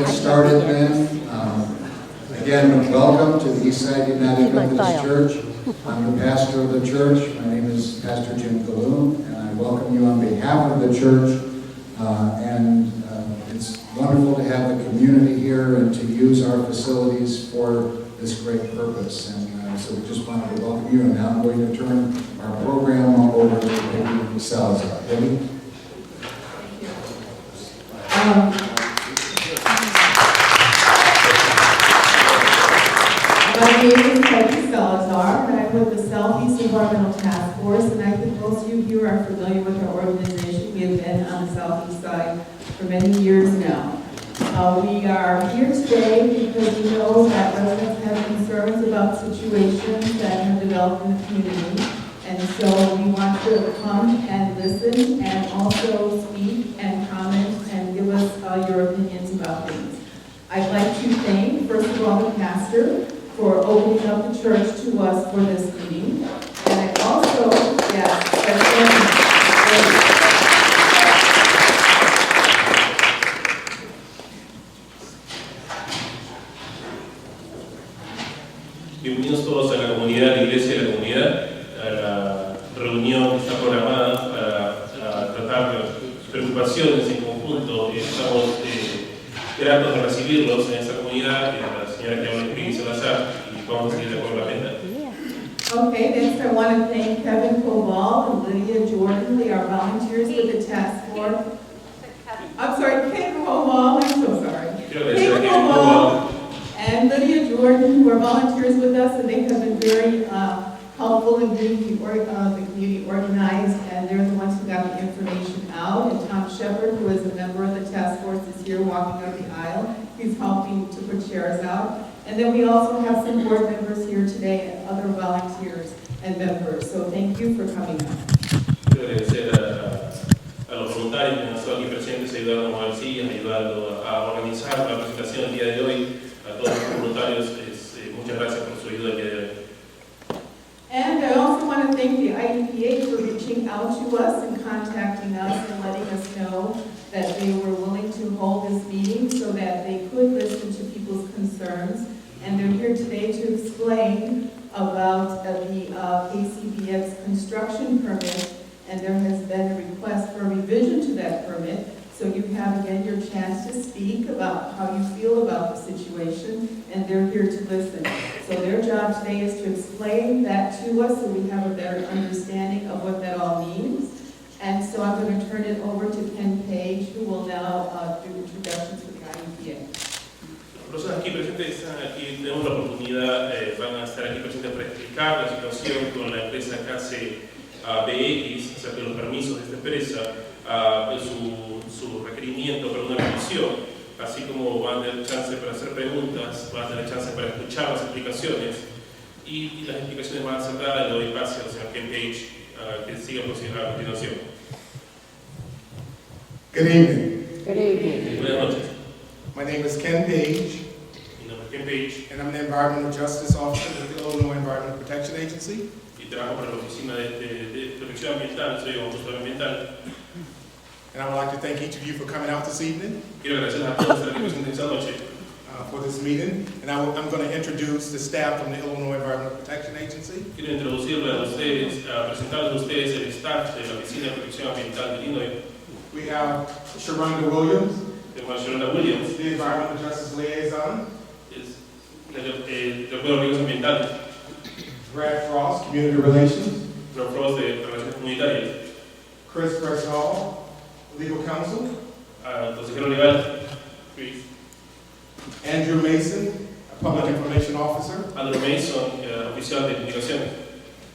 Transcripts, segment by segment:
get started then. Again, welcome to the Eastside United Methodist Church. I'm the pastor of the church. My name is Pastor Jim Galloon, and I welcome you on behalf of the church. It's wonderful to have the community here and to use our facilities for this great purpose. And so we just wanted to welcome you. And now I'm going to turn our program over to Debbie Salazar. Debbie? My name is Peggy Salazar, and I'm with the Southeast Environmental Task Force, and I think most of you here are familiar with our organization. We have been on the Southeast side for many years now. We are here today because we know that residents have concerns about situations that have developed in the community, and so we want to come and listen and also speak and comment and give us your opinions about things. I'd like to thank, first of all, the pastor for opening up the church to us for this meeting. And I also, Bienvenidos todos a la comunidad, a la iglesia de la comunidad, a la reunión que está programada para tratar preocupaciones en conjunto. Estamos gratos de recibirlos en esta comunidad, la señora que habla Peggy Salazar, y vamos a seguir con la agenda. Okay, next I want to thank Kevin Koval and Lydia Jordan. They are volunteers with the task force. I'm sorry, Ken Koval, I'm so sorry. Ken Koval and Lydia Jordan, who are volunteers with us, and they have been very helpful in getting the community organized, and they're the ones who got the information out. And Tom Shepard, who is a member of the task force, is here walking up the aisle. He's helping to put chairs out. And then we also have some board members here today and other volunteers and members. So thank you for coming out. Quiero agradecer a los voluntarios que han estado aquí presentes, ayudando a mover sillas, ayudando a organizar la presentación el día de hoy. A todos los voluntarios, muchas gracias por su ayuda el día de hoy. And I also want to thank the IEPA for reaching out to us and contacting us and letting us know that they were willing to hold this meeting so that they could listen to people's concerns. And they're here today to explain about the KCBX construction permit, and there has been a request for a revision to that permit. So you have again your chance to speak about how you feel about the situation, and they're here to listen. So their job today is to explain that to us so we have a better understanding of what that all means. And so I'm going to turn it over to Ken Page, who will now do introductions with the IEPA. Las personas aquí presentes están aquí, tenemos la oportunidad, van a estar aquí presentes para explicar la situación con la empresa KCBX acerca de los permisos de esta empresa, su requerimiento para una revisión, así como van a tener chance para hacer preguntas, van a tener chance para escuchar las explicaciones y las explicaciones van a ser dadas. Le doy pase al señor Ken Page que siga a continuación. Good evening. Good evening. Buenas noches. My name is Ken Page, Mi nombre es Ken Page and I'm the Environmental Justice Officer with the Illinois Environmental Protection Agency. y trabajo para la Oficina de Protección Ambiental, soy consultor ambiental. And I would like to thank each of you for coming out this evening Quiero agradecer a todos por estar aquí presentes esta noche. for this meeting. And I'm going to introduce the staff from the Illinois Environmental Protection Agency. Quiero introducirle a ustedes, a presentarles a ustedes el staff de la Oficina de Protección Ambiental de Illinois. We have Sharonda Williams, Tenemos a Shalonda Williams, the Environmental Justice Liaison. es de Recursos Ambientales, Brad Frost, Community Relations. Rob Frost de Relaciones Comunitarias, Chris Bresnall, Legal Counsel. consejero legal, Chris. Andrew Mason, a Public Information Officer. Andrew Mason, oficial de comunicaciones.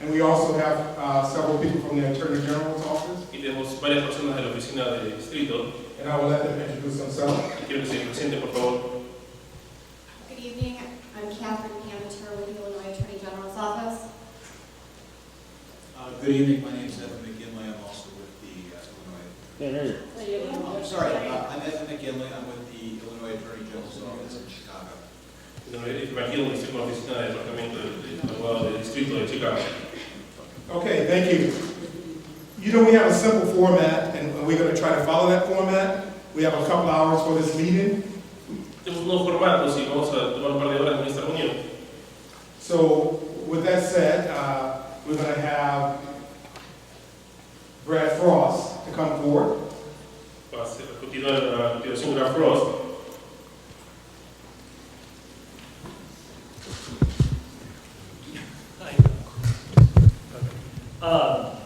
And we also have several people from the Attorney General's office. Y tenemos varias personas de la oficina de distrito. And I will let them introduce themselves. Y quiero que se presenten, por favor. Good evening. I'm Catherine Pamater with the Illinois Attorney General's Office. Good evening. My name is Evan McGinley. I'm also with the Illinois. I'm sorry. I'm Evan McGinley. I'm with the Illinois Attorney General's Office in Chicago. Imagino que estoy con la oficina del departamento del abogado del distrito de Chicago. Okay, thank you. You know, we have a simple format, and we're going to try to follow that format. We have a couple hours for this meeting. unos nuevos formatos y vamos a tomar un par de horas en esta reunión. So with that said, we're going to have Brad Frost to come forward. Va a continuar la continuación Graf Frost.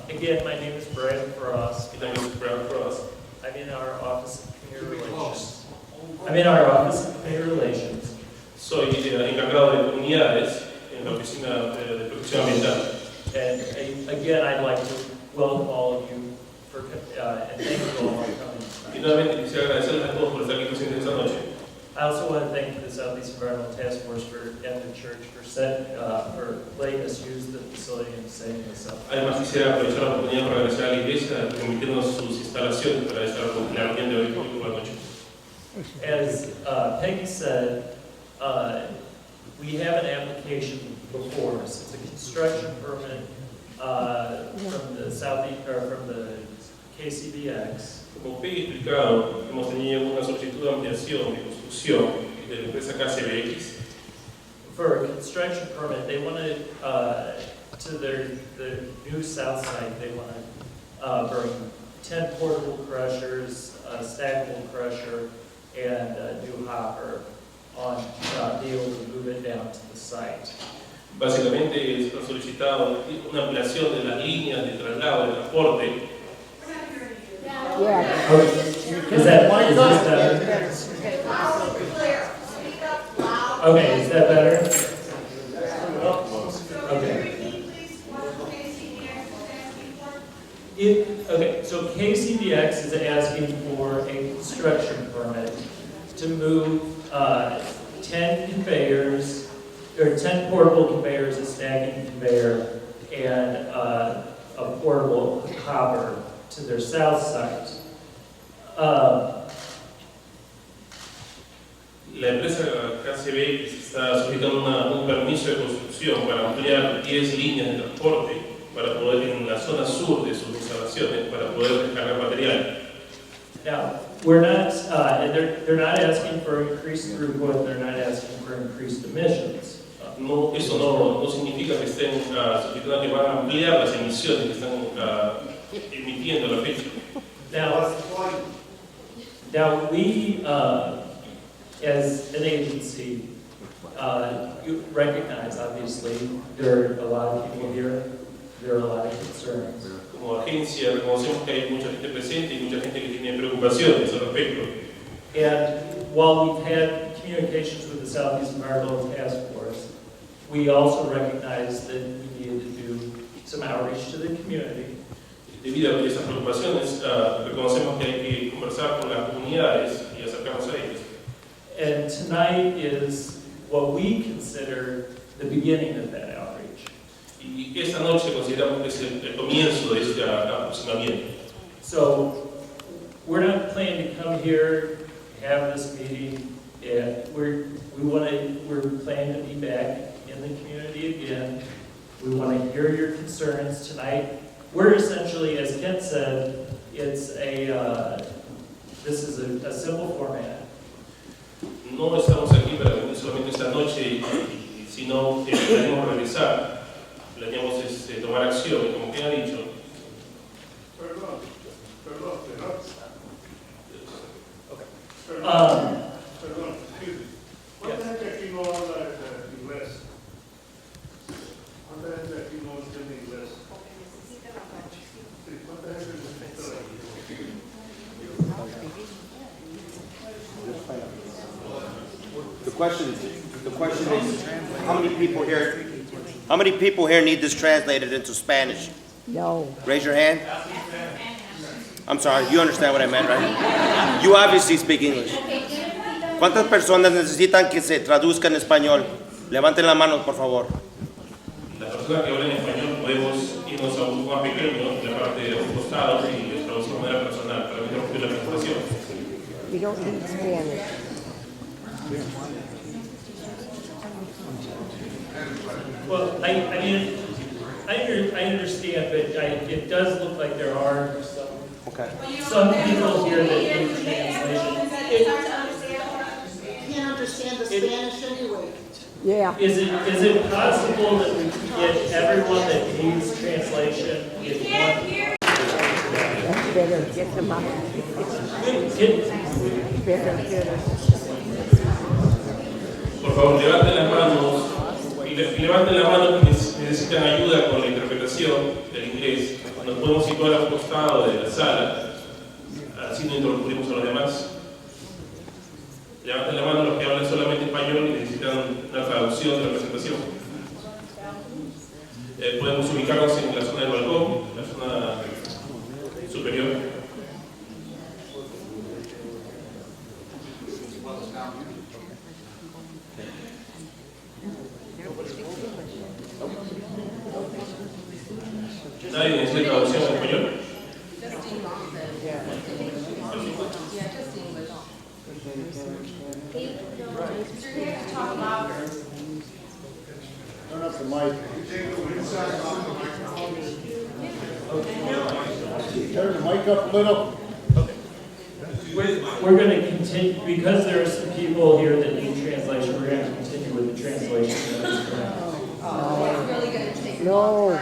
Again, my name is Brad Frost. Mi nombre es Brad Frost. I'm in our Office of Community Relations. I'm in our Office of Community Relations. Soy encargado de comunidades en la Oficina de Protección Ambiental. And again, I'd like to welcome all of you for, and thank you all for coming Y tonight. nuevamente quisiera agradecerles a todos por estar aquí presentes esta noche. I also want to thank the Southeast Environmental Task Force and the church for letting us use the facility and setting this up. Además quisiera aprovechar la oportunidad para agradecer a la iglesia por permitirnos sus instalaciones para esta la reunión de hoy por la noche. As Peggy said, we have an application before us. It's a construction permit from the Southeast, or from the KCBX. Como Peggy explicado, hemos tenido una solicitud de ampliación de construcción de la empresa KCBX. For a construction permit, they wanted to the new south side. They want to bring 10 portable crushers, a stackable crusher, and a new hopper on be able to move it down to the site. Básicamente han solicitado una ampliación de las líneas de traslado de transporte. Is that better? Okay, is that better? Okay. Okay, so KCBX is asking for a construction permit to move 10 conveyors, or 10 portable conveyors, a stacking conveyor, and a portable hopper to their south site. La empresa KCBX está solicitando un permiso de construcción para ampliar 10 líneas de transporte para poder, en la zona sur de sus instalaciones, para poder descargar material. Now, we're not, and they're not asking for increased throughput, they're not asking for increased emissions. No, eso no significa que estén solicitando que van a ampliar las emisiones que están emitiendo a la fecha. Now we, as an agency, you recognize, obviously, there are a lot of people here, there are a lot of concerns. Como agencia reconocemos que hay mucha gente presente y mucha gente que tiene preocupaciones al respecto. And while we've had communications with the Southeast Environmental Task Force, we also recognize that we needed to do some outreach to the community. Debido a estas preocupaciones, reconocemos que hay que conversar con las comunidades y acercarnos a ellas. And tonight is what we consider the beginning of that outreach. Y esta noche consideramos que es el comienzo de este aproximamiento. So we're not planning to come here, have this meeting, and we're planning to be back in the community again. We want to hear your concerns tonight. We're essentially, as Kent said, it's this is a simple format. No estamos aquí para venir solamente esta noche, sino que planeamos regresar, planeamos tomar acción, y como quien ha dicho. Perdón. Perdón, excuse me. ¿Cuánta gente aquí no habla inglés? ¿Cuánta gente aquí no entiende inglés? Sí, ¿cuánta gente necesita la The question is, how many people here need this translated into Spanish? No. Raise your hand. I'm sorry, you understand what I meant, right? You obviously speak English. ¿Cuántas personas necesitan que se traduzca en español? Levanten la mano, por favor. Las personas que hablan español podemos irnos a un grupo más pequeño, en la parte de los costados, y les traducimos de manera personal para que no la presentación. We don't need Spanish. Well, I mean, I understand, but it does look like there are some people here that need translation. Spanish anyway. Yeah. Is it possible that we can get everyone that needs translation in one? That's better. Get them up. Better. Por favor, levanten las manos y levanten la mano que necesitan ayuda con la interpretación del inglés. Nos podemos situar a un costado de la sala, así no interrumpimos a los demás. Levanten la mano los que hablan solamente español y necesitan una traducción de la presentación. Podemos ubicarnos en la zona del balcón, en la zona superior. ¿Nadie necesita traducción en español? Turn up the mic. Turn the mic up a little. We're going to continue, because there are some people here that need translation, we're going to continue with the translation. No.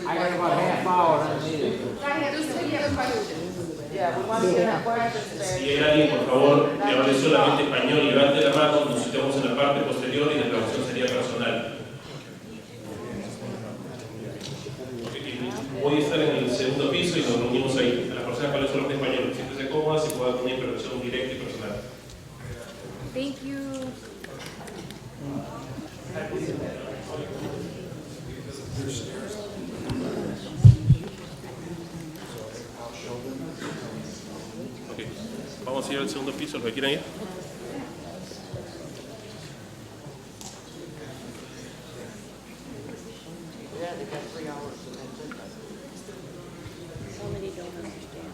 I got about a half hour on the meeting. Si hay alguien, por favor, que hable solamente español y levante la mano, nos situamos en la parte posterior y la traducción sería personal. Voy a estar en el segundo piso y nos reunimos ahí. A las personas que hablan solamente español, siéntese cómodas y puedan tener una interpretación directa y personal. Thank you. Okay. Vamos a ir al segundo piso, los que quieran ir. Yeah, they got 3 hours to mention. So many don't understand.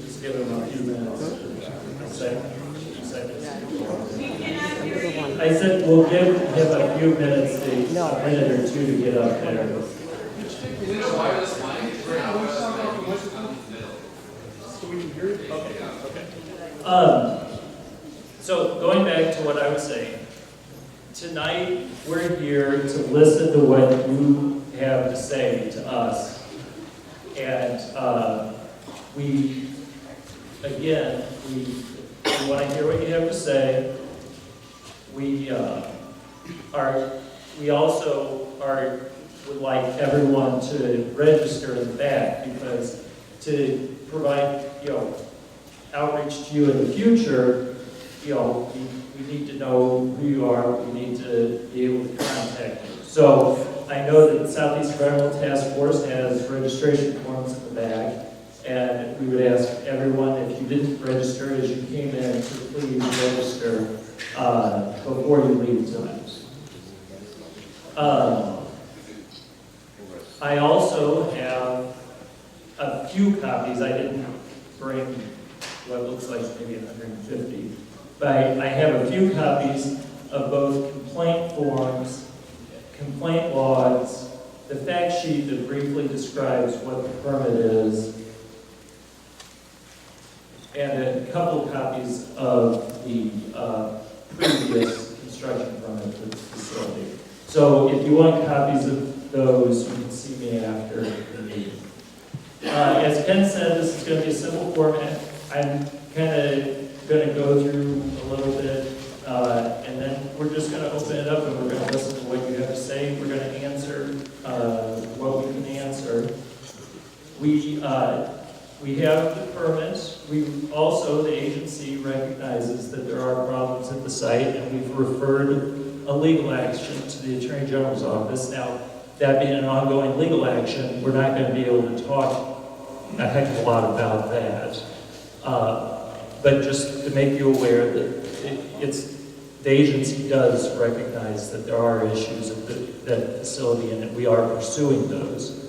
Just give them a few minutes. I said we'll give him a few minutes, a minute or two to get up there. So going back to what I was saying, tonight we're here to listen to what you have to say to us. And we want to hear what you have to say. We also would like everyone to register in the back, because to provide, outreach to you in the future, we need to know who you are, we need to be able to contact you. So I know that the Southeast Environmental Task Force has registration forms in the back, and we would ask everyone, if you didn't register as you came in, to please register before you leave tonight. I also have a few copies. I didn't bring what looks like maybe 150, but I have a few copies of both complaint forms, complaint logs, the fact sheet that briefly describes what the permit is, and a couple copies of the previous construction permit for the facility. So if you want copies of those, you can see me after the meeting. As Ken said, this is going to be a simple format. I'm kind of going to go through a little bit, and then we're just going to open it up and we're going to listen to what you have to say. We're going to answer what we can answer. We have the permits. We also, the agency recognizes that there are problems at the site, and we've referred a legal action to the Attorney General's office. Now, that being an ongoing legal action, we're not going to be able to talk a heck of a lot about that. But just to make you aware that the agency does recognize that there are issues at that facility, and that we are pursuing those.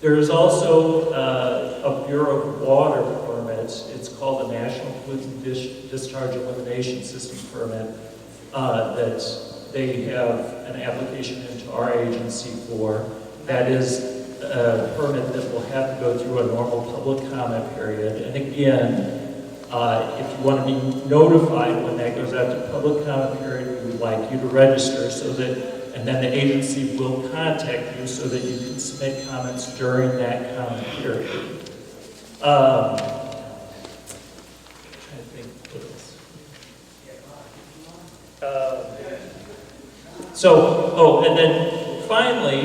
There is also a Bureau of Water permit. It's called the National Pollutant Discharge Elimination System permit that they have an application into our agency for. That is a permit that will have to go through a normal public comment period. And again, if you want to be notified when that goes out to public comment period, we would like you to register so that, and then the agency will contact you so that you can submit comments during that comment period. I'm trying to think what else. And then finally,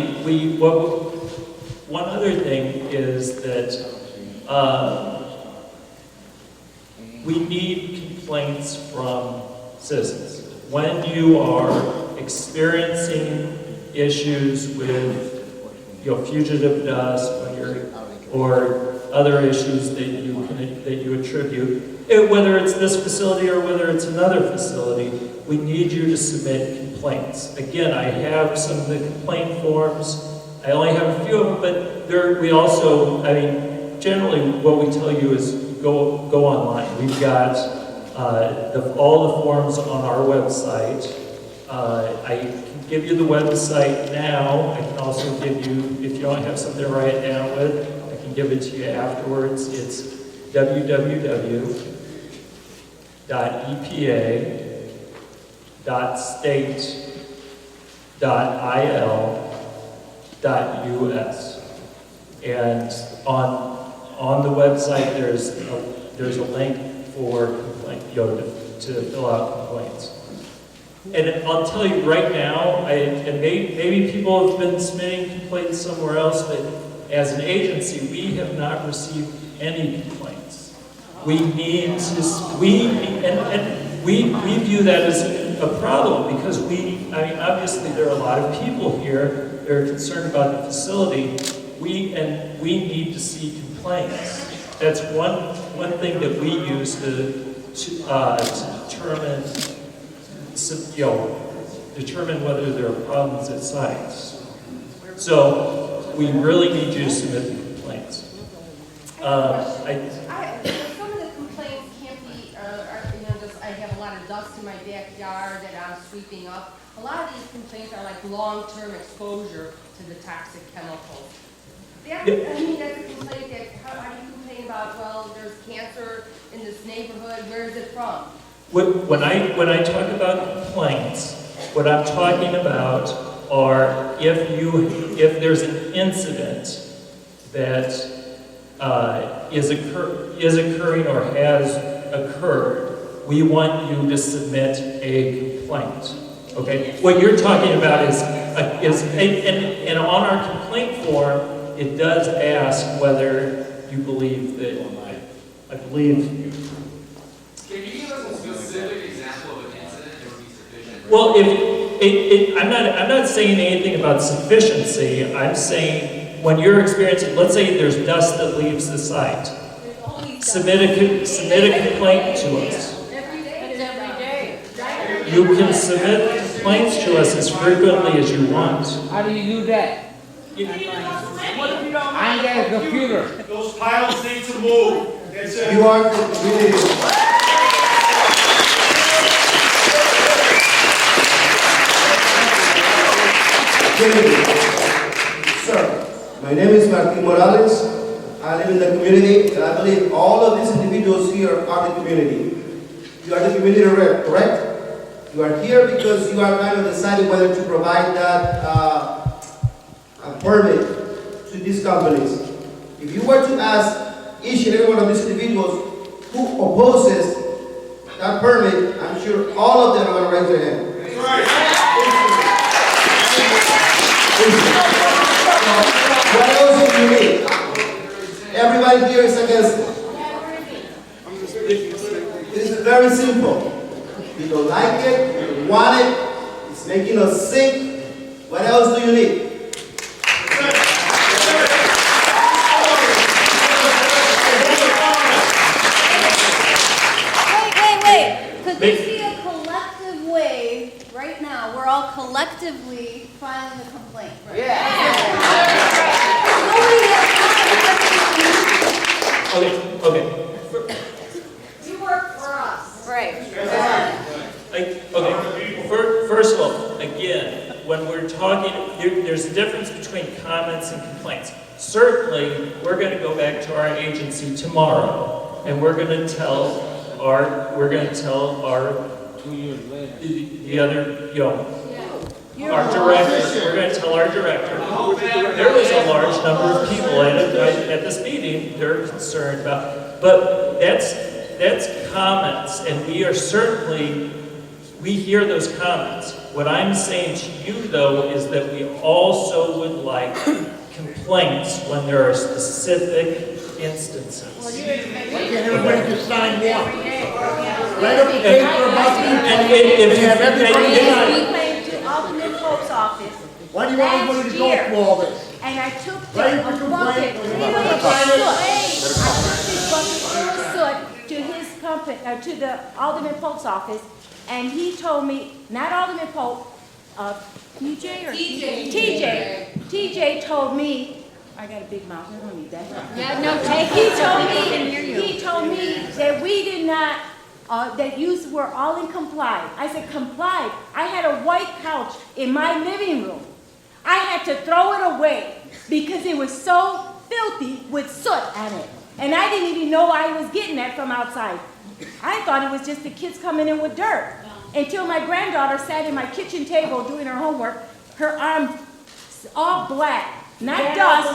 one other thing is that we need complaints from citizens. When you are experiencing issues with fugitive dust, or other issues that you attribute, whether it's this facility or whether it's another facility, we need you to submit complaints. Again, I have some of the complaint forms. I only have a few of them, but we also, generally what we tell you is go online. We've got all the forms on our website. I can give you the website now. I can also give you, if you don't have something to write it down with, I can give it to you afterwards. It's www.epa.state.il.us. And on the website there's a link for to fill out complaints. And I'll tell you right now, and maybe people have been submitting complaints somewhere else, but as an agency, we have not received any complaints. We need to, we view that as a problem because obviously there are a lot of people here that are concerned about the facility. We need to see complaints. That's one thing that we use to determine whether there are problems at sites. So we really need you to submit the complaints. Some of the complaints can't be, I have a lot of dust in my backyard that I'm sweeping up. A lot of these complaints are like long-term exposure to the toxic chemicals. That's a complaint that, how do you complain about, well, there's cancer in this neighborhood, where is it from? When I talk about complaints, what I'm talking about are if there's an incident that is occurring or has occurred, we want you to submit a complaint. Okay? What you're talking about is and on our complaint form, it does ask whether you believe that. I believe. Can you give us a specific example of an incident that would be sufficient? Well, I'm not saying anything about sufficiency. I'm saying when you're experiencing, let's say there's dust that leaves the site, submit a complaint to us. Every day. You can submit complaints to us as frequently as you want. How do you do that? I ain't got a computer. Those piles need to move. That's it. You are the community. Sir, my name is Martin Morales. I live in the community, and I believe all of these individuals here are the community. You are the community rep, correct? You are here because you are kind of deciding whether to provide that a permit to these companies. If you were to ask each and every one of these individuals who opposes that permit, I'm sure all of them are going to raise their hand. That's right. What else do you need? Everybody here is against it. This is very simple. You don't like it, you want it, it's making us sick. What else do you need? Wait. Because we see a collective wave right now. We're all collectively filing the complaint. Right? Okay. You work for us. Right. Okay. First of all, again, when we're talking, there's a difference between comments and complaints. Certainly, we're going to go back to our agency tomorrow, and we're going to tell our, 2 years later. the other, our director, we're going to tell our director. There was a large number of people at this meeting they're concerned about, but that's comments, and we hear those comments. What I'm saying to you, though, is that we also would like complaints when there are specific instances. Why can't everybody just sign one? Write up a paper about the complaint and have everybody sign it. We came to Alderman Pope's office. Why do you want everybody to go through all this? And I took Write a up a bucket complaint. full of soot to his company, to the Alderman Pope's office, and he told me, not Alderman Pope, TJ or TJ told me, I got a big mouth, I don't need that. Yeah, no, He told me that we did not, that you were all in compliance. I said, complied? I had a white couch in my living room. I had to throw it away because it was so filthy with soot on it. And I didn't even know I was getting that from outside. I thought it was just the kids coming in with dirt. Until my granddaughter sat in my kitchen table doing her homework, her arm all black. Not dust,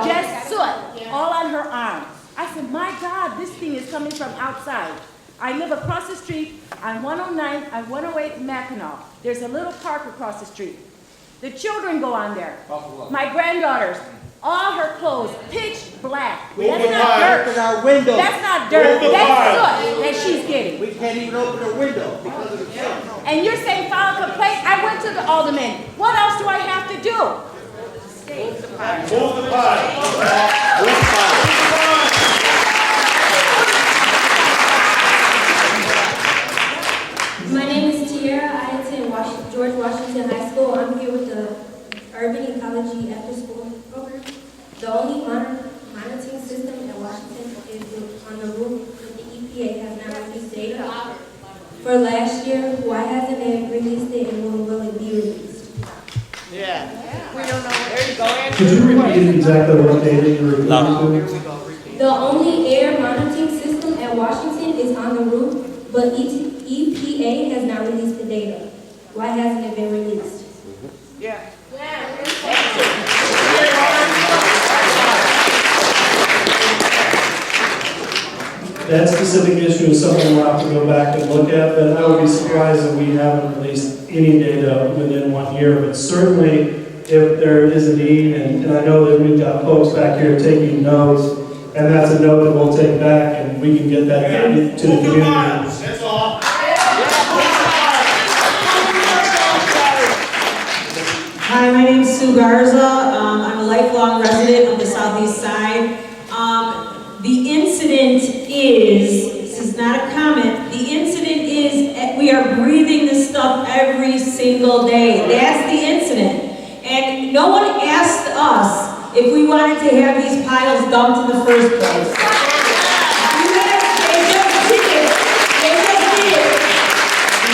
just soot, all on her arm. I said, my God, this thing is coming from outside. I live across the street on 109, on 108 Mackinac. There's a little park across the street. The children go on there. My granddaughters, all her clothes, pitch black. That's not dirt. That's not dirt. That's soot that she's getting. We can't even open a window because of the soot. And you're saying file a complaint? I went to the alderman. What else do I have to do? Move the pie. My name is Tiara. I attend George Washington High School. I'm here with the Urban Ecology After School program. The only monitoring system at Washington is on the roof that the EPA has not released data. For last year, why hasn't it released it and when will it be released? Yeah. We don't know. There you go. Could you repeat exactly what data you're referring to? The only air monitoring system at Washington is on the roof, but EPA has not released the data. Why hasn't it been released? Yeah. That specific issue is something we'll have to go back and look at, but I would be surprised if we haven't released any data within 1 year. But certainly, if there is a need, and I know that we've got folks back here taking notes, and that's a note that we'll take back, and we can get that to the community. That's all. Hi, my name is Sue Garza. I'm a lifelong resident of the Southeast Side. The incident is, this is not a comment, the incident is we are breathing this stuff every single day. That's the incident. And no one asked us if we wanted to have these piles dumped in the first place. They just did.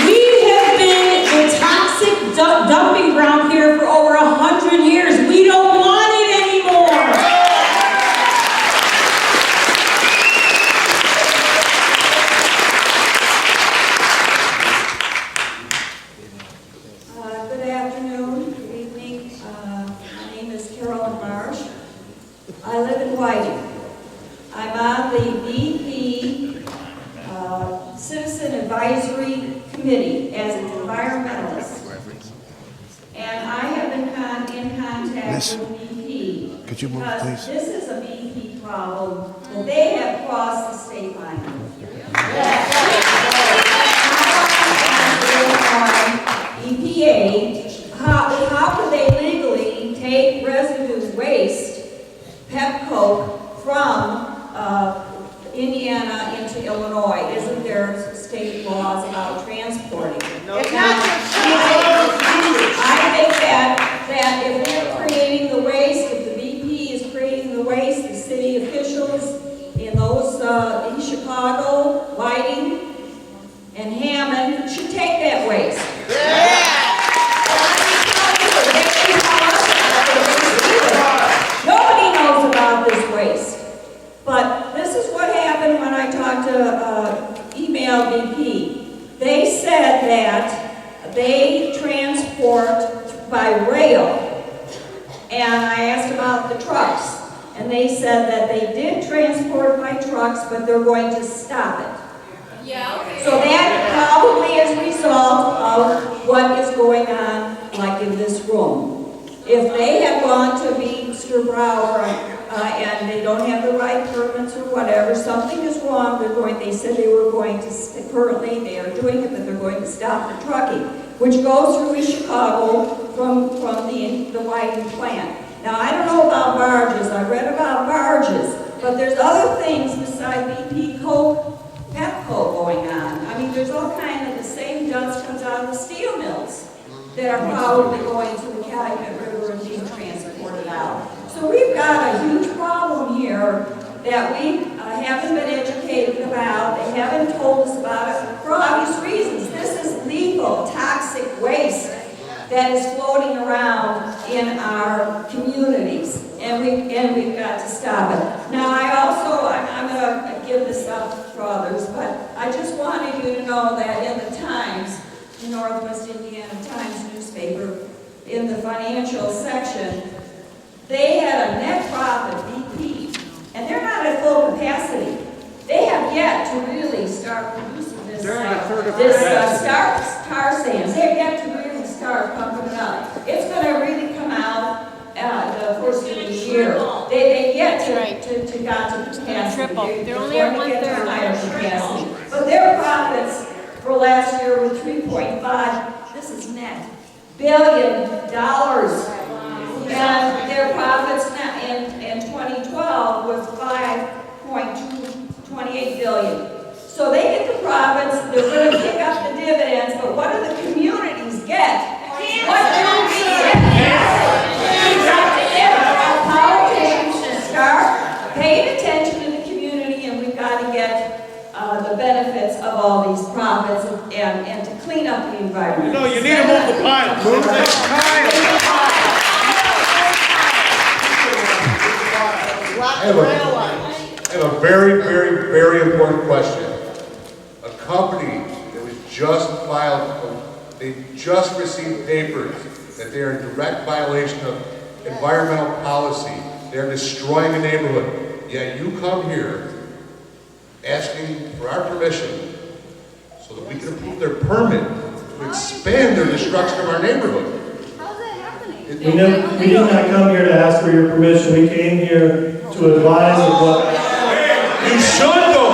We have been the toxic dumping ground here for over 100 years. We don't want it anymore. Good afternoon, good evening. My name is Carolyn Marsh. I live in Whiting. I'm on the BP Citizen Advisory Committee as an environmentalist. And I have been in contact with BP. Could you move, because please? this is a BP problem that they have crossed the state line. EPA, how could they legally take residue waste, petcoke, from Indiana into Illinois? Isn't there state laws about transporting it? It's not just I think that if we're creating the waste, if the BP is creating the waste, the city officials in those in Chicago, Whiting, and Hammond should take that waste. They can tell us and they said that they did transport by trucks, but they're going to stop it. Yeah, okay. So that probably is a result of what is going on, like in this room. If they have gone to be Mr. Brower and they don't have the right permits or whatever, something is wrong, they said they were going to, currently they are doing it, but they're going to stop the trucking, which goes through Chicago from the Whiting plant. Now, I don't know about barges, I read about barges, but there's other things besides BP-coke, petcoke going on. I mean, there's all kind of the same dust comes out of the steel mills that are probably going to the Calumet River and being transported out. So we've got a huge problem here that we haven't been educated about. They haven't told us about it for obvious reasons. This is lethal, toxic waste that is floating around in our communities, and we've got to stop it. Now, I'm going to give this up for others, but I just wanted you to know that in the Times, the Northwest Indiana Times newspaper, in the financial section, they had a net profit, BP, and they're not at full capacity. They have yet to really start producing this tar sands. They have yet to really start pumping it up. It's going to really come out the first of the year. They get to got to capacity. They're only at 1/3 higher capacity. But their profits for last year were 3.5. This is net $billion. And their profits in 2012 was $5.28 billion. So they get the profits, they're going to pick up the dividends, but what do the communities get? What do we get? We've got to get our politicians to start paying attention to the community, and we've got to get the benefits of all these profits and to clean up the environment. No, you need to move the pile. Move the pile. I have a very, very, very important question. A company that was just filed, they just received papers that they are in direct violation of environmental policy. They're destroying a neighborhood. Yet you come here asking for our permission so that we can approve their permit to expand their destruction of our neighborhood. We did not come here to ask for your permission. We came here to advise of what... You should though.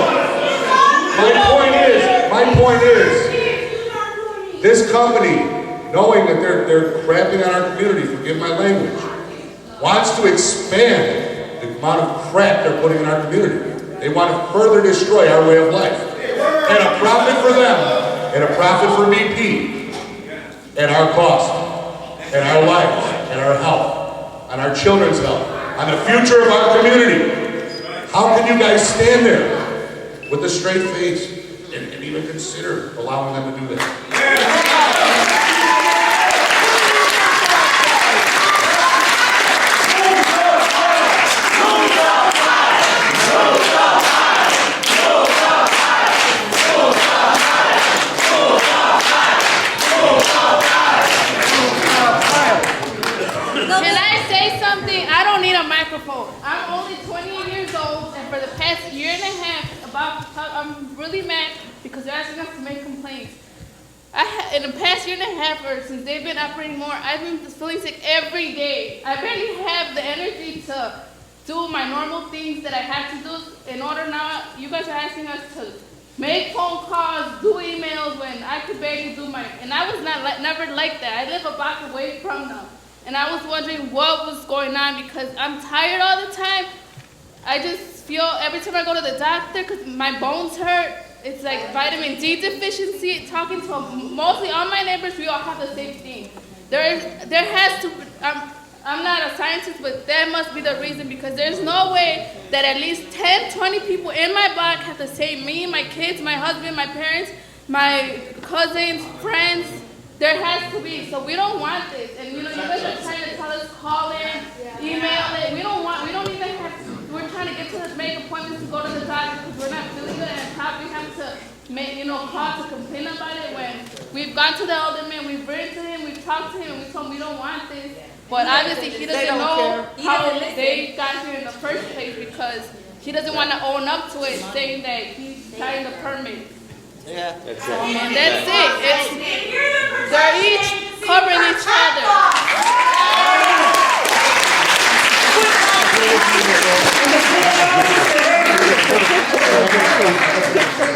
My point is, this company, knowing that they're crapping on our community, forgive my language, wants to expand the amount of crap they're putting in our community. They want to further destroy our way of life. And a profit for them, and a profit for BP, and our cost, and our lives, and our health, and our children's health, on the future of our community. How can you guys stand there with a straight face and even consider allowing them to do that? Can I say something? I don't need a microphone. I'm only 28 years old, and for the past year and a half, I'm really mad because they're asking us to make complaints. In the past year and a half, or since they've been operating more, I've been feeling sick every day. I barely have the energy to do my normal things that I have to do in order now. You guys are asking us to make phone calls, do emails when I could barely do my, and I was never like that. I live a block away from them. And I was wondering what was going on because I'm tired all the time. I just feel every time I go to the doctor because my bones hurt. It's like vitamin D deficiency. Talking to mostly all my neighbors, we all have the same thing. There has to, I'm not a scientist, but that must be the reason because there's no way that at least 10, 20 people in my block have the same, me, my kids, my husband, my parents, my cousins, friends. There has to be, so we don't want this. And you guys are trying to tell us, call in, email it. We don't even have, we're trying to get to make appointments to go to the doctor because we're not feeling good. And on top, we have to make, call to complain about it when We've gone to the alderman, we've written to him, we've talked to him, and we told him we don't want this. But obviously, he doesn't know how they got here in the first place because he doesn't want to own up to it, saying that he's signing the permit. Yeah. And that's it. They're each covering each other.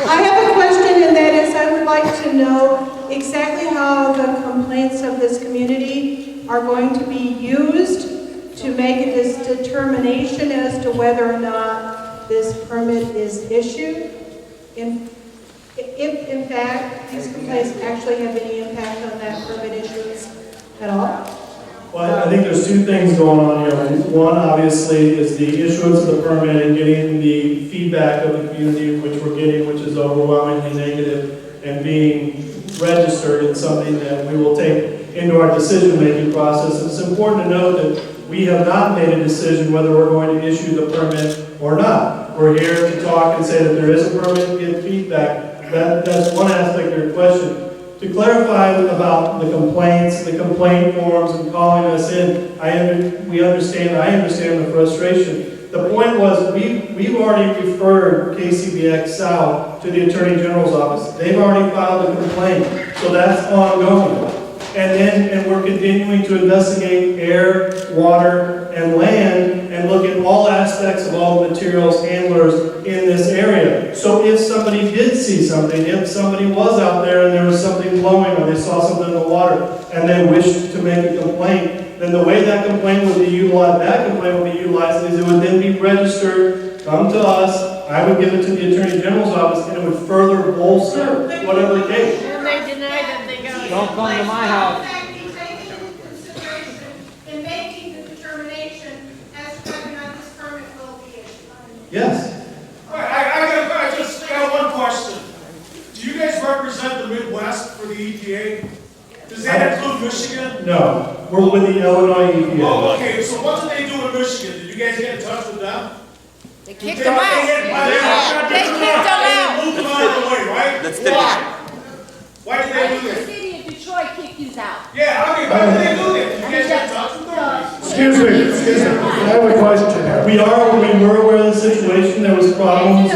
I have a question, and that is I would like to know exactly how the complaints of this community are going to be used to make this determination as to whether or not this permit is issued. If in fact these complaints actually have any impact on that permit issuance at all? Well, I think there's two things going on here. One, obviously, is the issuance of the permit and getting the feedback of the community, which we're getting, which is overwhelmingly negative, and being registered in something that we will take into our decision-making process. It's important to note that we have not made a decision whether we're going to issue the permit or not. We're here to talk and say that there is a permit and get feedback. That's one aspect of your question. To clarify about the complaints, the complaint forms, and calling us in, I understand the frustration. The point was, we've already referred KCBX South to the Attorney General's office. They've already filed a complaint, so that's ongoing. And we're continuing to investigate air, water, and land, and look at all aspects of all the materials handlers in this area. So if somebody did see something, if somebody was out there and there was something blowing, or they saw something in the water, and they wished to make a complaint, then the way that complaint would be utilized, is it would then be registered, come to us, I would give it to the Attorney General's office, and it would further bolster whatever case. And they deny that they got it. Don't come to my house. In making the determination as to whether or not this permit will be issued. Yes. I just got one question. Do you guys represent the Midwest for the EPA? Does that include Michigan? No, we're with the Illinois EPA. Oh, okay, so what did they do in Michigan? Did you guys get in touch with them? They kicked them out. They kicked them out. They moved them out of the way, right? That's different. Why did they do The that? city of Detroit kicked you out. Yeah, I mean, why did they do that? You guys get in touch with them? Excuse me, I have a question here. We were aware of the situation. There was problems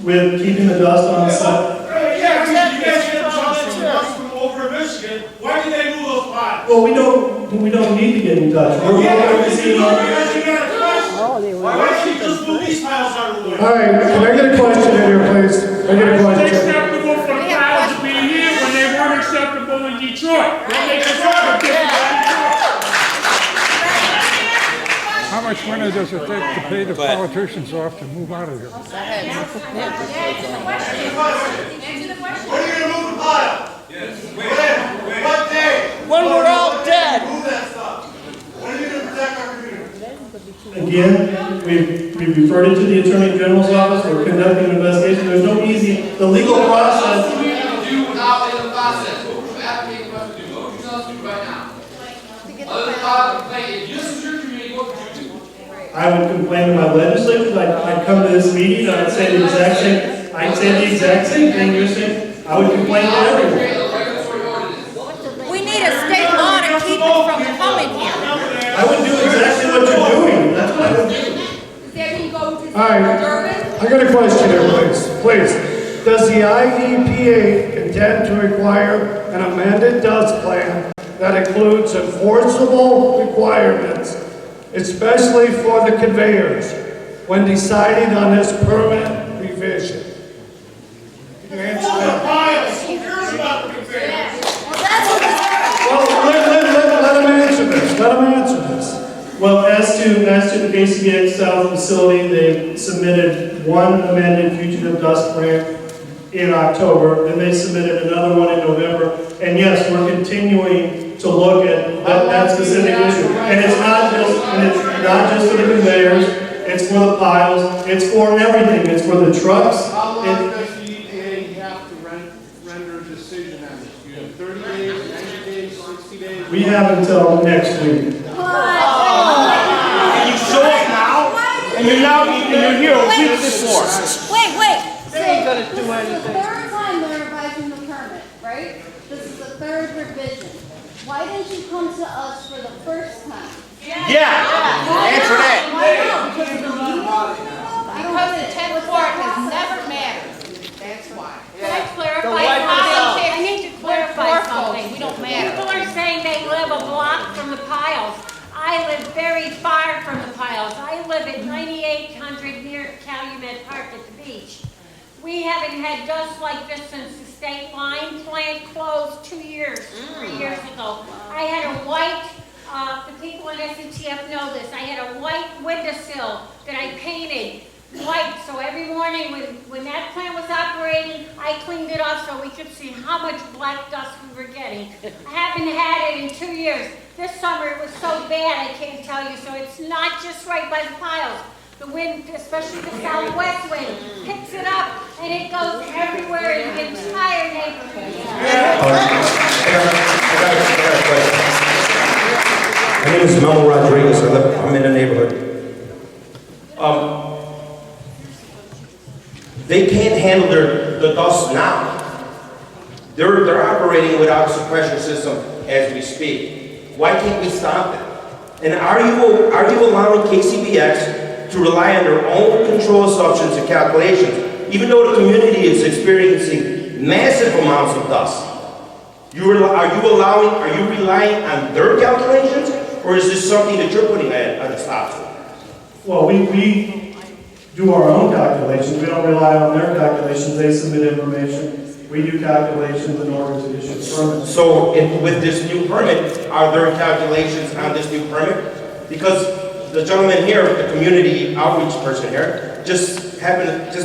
with keeping the dust on site. Yeah, you guys get in touch with us from over in Michigan. Why did they move those piles? Well, we don't need to get in touch. We're Yeah, to see. because you got a question. Why don't you just move these piles out of the way? All right, can I get a question in here, please? Can I get a question? It's acceptable for the piles to be here when they weren't acceptable in Detroit. That makes it How much money does it take to pay the politicians off to move out of here? Answer the question. When are you going to move the pile? Yes. When? What day? When we're all dead. Move that stuff. When are you going to protect our community? Again, we've referred it to the Attorney General's office. We're conducting an investigation. There's no easy, the legal process. What do you do without in the process? What would you advocate for us to do? What would you tell us to do right now? Other than file a complaint, if this is your community, what would you do? I would complain to my legislators. I'd come to this meeting and I'd say the exact same thing you're saying. I would complain to everyone. We need a state law to keep it from coming here. I would do exactly what you're doing. That's what I would do. All right, I got a question here, please. Please, does the IEPA intend to require an amended dust plan that includes enforceable requirements, especially for the conveyors, when deciding on this permit revision? Who cares about the conveyors? Well, let him answer this. Let him answer this. Well, as to the KCBX South facility, they submitted one amended fugitive dust plan in October, and they submitted another one in November. And yes, we're continuing to look at that specific issue. And it's not just for the conveyors, it's for the piles, it's for everything, it's for the trucks. How long does the EPA have to render a decision on this? You have 30 days, 90 days, 60 days? We have until next week. And you show up now, and you're here a week before. Wait. They ain't gonna do This is the anything. third time they're revising the permit. right? This is the third revision. Why didn't you come to us for the first time? Answer that. Because the 10-4 has never mattered. That's why. Can I clarify I something? I need to clarify We're something. we don't matter. People are saying they live a block from the piles. I live very far from the piles. I live at 9800 near Calumet Park at the beach. We haven't had dust like this since the state line plant closed 2 years, 3 years ago. I had a white, the people in SCTF know this, I had a white windowsill that I painted white, so every morning when that plant was operating, I cleaned it off so we could see how much black dust we were getting. I haven't had it in 2 years. This summer it was so bad I can't tell you, so it's not just right by the piles. The wind, especially the southwest wind, picks it up and it goes everywhere in the entire neighborhood. My name is Memo Rodriguez. I'm in the neighborhood. They can't handle the dust now. They're operating without a suppression system as we speak. Why can't we stop them? And are you allowing KCBX to rely on their own control assumptions and calculations, even though the community is experiencing massive amounts of dust? Are you relying on their calculations, or is this something that you're putting on the stop to? Well, we do our own calculations. We don't rely on their calculations. They submit information. We do calculations in order to issue the permit. So with this new permit, are there calculations on this new permit? Because the gentleman here, the community outreach person here, just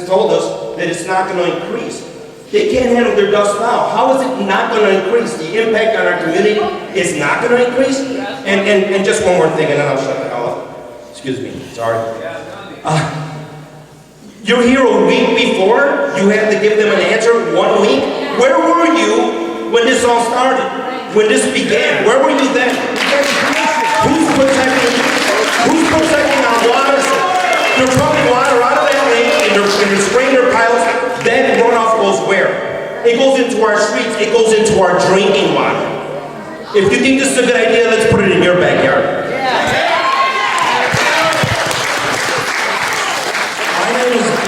told us that it's not going to increase. They can't handle their dust now. How is it not going to increase? The impact on our community is not going to increase? And just one more thing, and then I'll shut the hell up. Excuse me, sorry. You're here a week before, you have to give them an answer 1 week. Where were you when this all started? When this began? Where were you then? Who's protecting our water? They're pumping water out of that lake and they're spraying their piles. Then runoff goes where? It goes into our streets. It goes into our drinking water. If you think this is a good idea, let's put it in your backyard.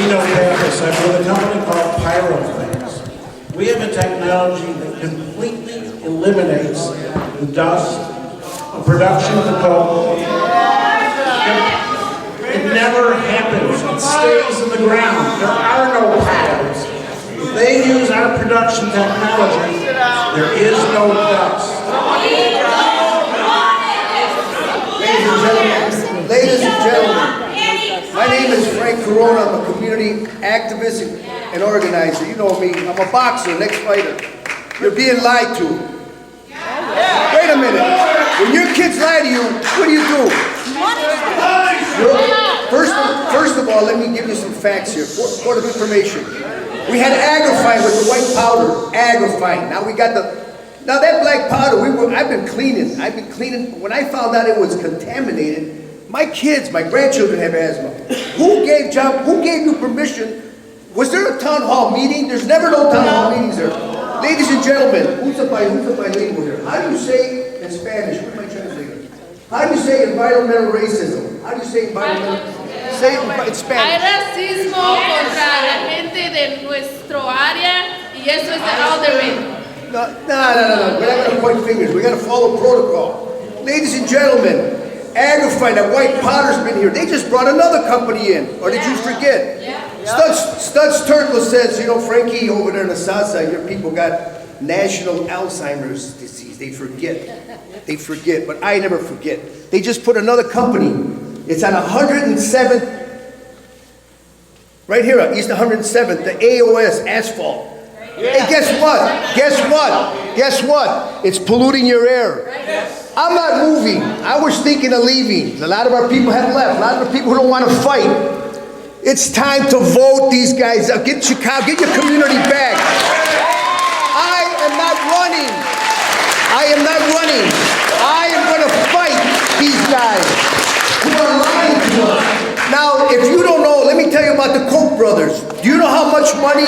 I'm with a company called Pyroflames. We have a technology that completely eliminates the dust of production of coke. It never happens. It stays in the ground. There are no piles. If they use our production technology, there is no dust. Ladies and gentlemen, my name is Frank Corona. I'm a community activist and organizer. You know me. I'm a boxer, next fighter. You're being lied to. Wait a minute. When your kids lie to you, what do? First of all, let me give you some facts here. Point of information. We had agrifine with the white powder. Agrifine. Now we got now that black powder. I've been cleaning. When I found out it was contaminated. My kids, my grandchildren have asthma. Who gave you permission? Was there a town hall meeting? There's never no town hall meetings there. Ladies and gentlemen, who's a bilingual here? How do you say in Spanish? What am I translating? How do you say environmental racism? How do you say environmental? Say it in Spanish. Hay racismo contra la gente de nuestro área y eso es de alderman. No. We're not going to point fingers. We got to follow protocol. Ladies and gentlemen, Agrifine, that white powder's been here. They just brought another company in. Or did you forget? Studs Turkle says, you know, Frankie, over there in the south side, your people got national Alzheimer's disease. They forget. But I never forget. They just put another company. It's on 107th, right here on East 107th, the AOS asphalt. Hey, guess what? It's polluting your air. I'm not moving. I was thinking of leaving. A lot of our people have left. A lot of the people who don't want to fight. It's time to vote these guys up. Get Chicago, get your community back. I am not running. I am going to fight these guys who are lying to us. Now, if you don't know, let me tell you about the Koch brothers. Do you know how much money?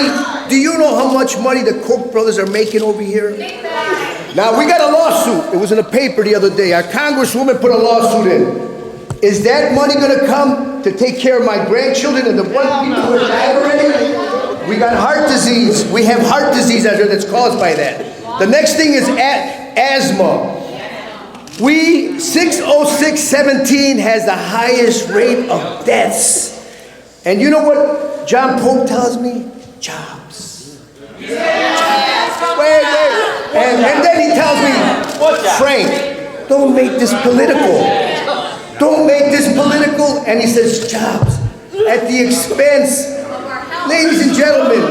Do you know how much money the Koch brothers are making over here? Now, we got a lawsuit. It was in the paper the other day. Our congresswoman put a lawsuit in. Is that money gonna come to take care of my grandchildren and the one people who died already? We got heart disease. We have heart disease out there that's caused by that. The next thing is asthma. 60617 has the highest rate of deaths. And you know what John Pope tells me? Jobs. Wait. And then he tells me, Frank, don't make this political. Don't make this political. And he says jobs at the expense. Ladies and gentlemen,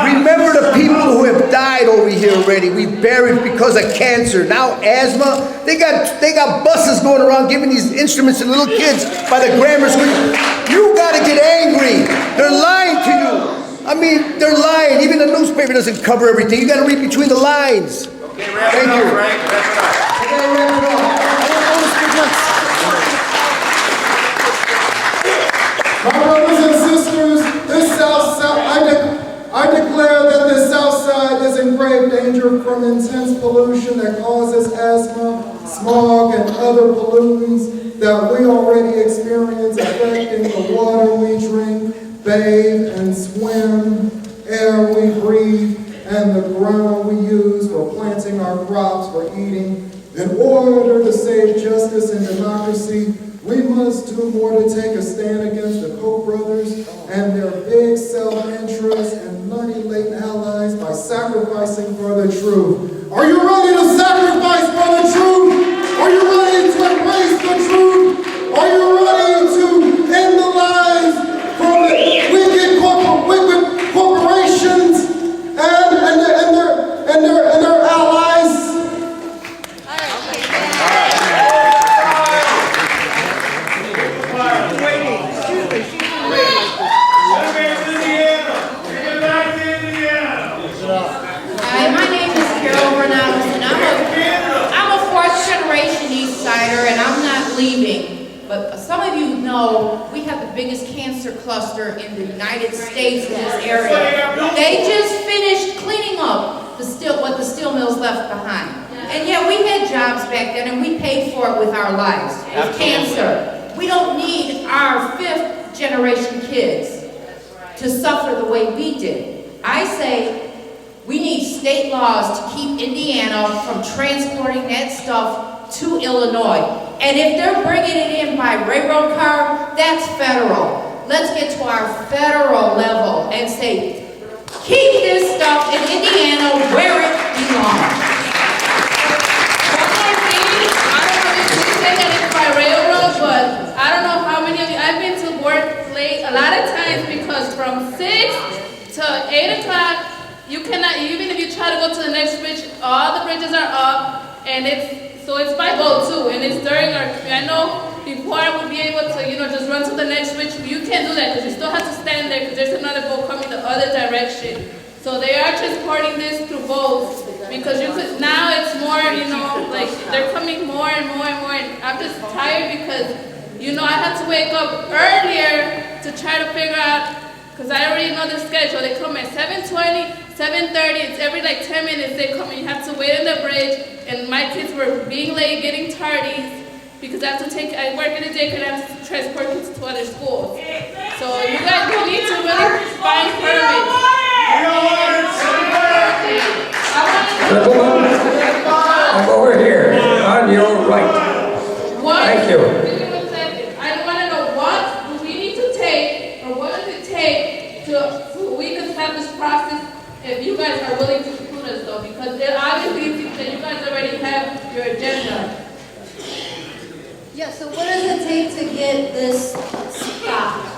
remember the people who have died over here already. We buried because of cancer. Now asthma. They got buses going around giving these instruments to little kids by the grammar school. You gotta get angry. They're lying to you. I mean, they're lying. Even the newspaper doesn't cover everything. You gotta read between the lines. Okay, wrap it up, Frank. Wrap it up. My brothers and sisters, this South Side, I declare that this South Side is in grave danger from intense pollution that causes asthma, smog, and other pollutants that we already experience affecting the water we drink, bathe, and swim, air we breathe, and the ground we use for planting our crops for eating. In order to save justice and democracy, we must do more to take a stand against the Koch brothers and their big self-interest and money-laden allies by sacrificing for the truth. Are you ready to sacrifice for the truth? Are you ready to embrace the truth? Are you ready to end the lies from the wicked corporations and their allies? Hi, my name is Carol Reynolds, and I'm a fourth-generation East Sider, and I'm not leaving. But some of you know we have the biggest cancer cluster in the United States in this area. They just finished cleaning up what the steel mills left behind. And yet we had jobs back then, and we paid for it with our lives, with cancer. We don't need our fifth-generation kids to suffer the way we did. I say we need state laws to keep Indiana from transporting that stuff to Illinois. And if they're bringing it in by railroad car, that's federal. Let's get to our federal level and say, keep this stuff in Indiana where it belongs. One more thing, I don't know if you say that it's by railroad, but I don't know how many of you, I've been to work late a lot of times because from 6 to 8 o'clock, you cannot, even if you try to go to the next bridge, all the bridges are up, and it's by boat too, and it's during our, I know before I would be able to, just run to the next bridge, but you can't do that because you still have to stand there because there's another boat coming the other direction. So they are transporting this through boats because now it's more, like they're coming more and more and more, and I'm just tired because, I had to wake up earlier to try to figure out, because I already know the schedule. They come at 7:20, 7:30, it's every like 10 minutes they come and you have to wait on the bridge. And my kids were being late, getting tardies, because I work in a daycare and I have to transport kids to other schools. So you guys need to really find permits. I'm over here, on your right. Thank you. Give me 1 second. I want to know what do we need to take, or what does it take so we can start this process if you guys are willing to include us though, because there obviously seems that you guys already have your agenda. Yeah, so what does it take to get this stopped?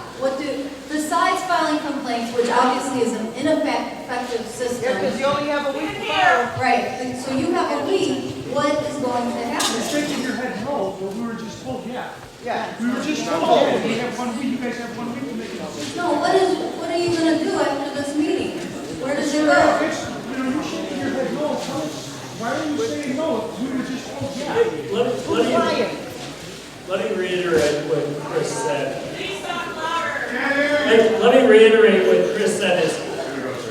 Besides filing complaints, which obviously is an ineffective system. Yeah, because you only have a week to file. Right, so you have a week, what is going to happen? You're shaking your head no, but we were just told yeah. Yeah. We were just told we have 1 week, you guys have 1 week to make it up. No, what are you going to do after this meeting? Where does it go? You're shaking your head no. Why are you saying no? We were just told yeah. Let me reiterate what Chris said. let me reiterate what Chris said is,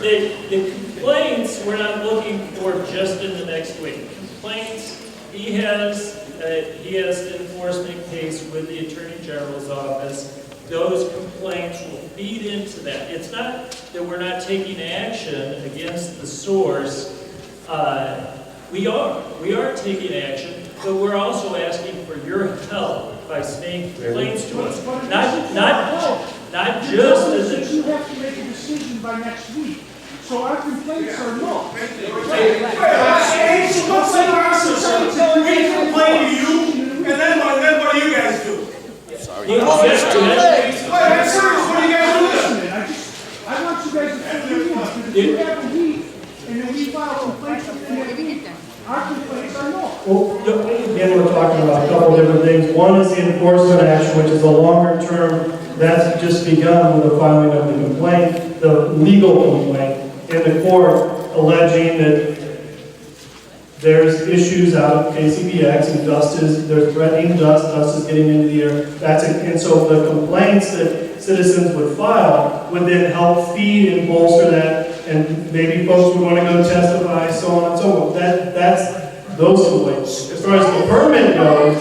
the complaints we're not looking for just in the next week. Complaints, he has an enforcement case with the Attorney General's office. Those complaints will feed into that. It's not that we're not taking action against the source. We are taking action, but we're also asking for your help by submitting complaints to us. Not just as a... You have to make a decision by next week. So our complaints are no. Hey, so what's the process? We complain to you, and then what do you guys do? Sorry. Wait, I'm serious, what do you guys do then? I want you guys to think because if you have a week and then we file complaints within that week, our complaints are no. Well, again, we're talking about a couple different things. One is the enforcement action, which is a longer term. That's just begun with the filing of the complaint, the legal complaint in the court alleging that there's issues out of KCBX and they're threatening dust is getting into the air. And so the complaints that citizens would file would then help feed and bolster that, and maybe folks would want to go testify, so on and so forth. That's those two ways. As far as the permit goes,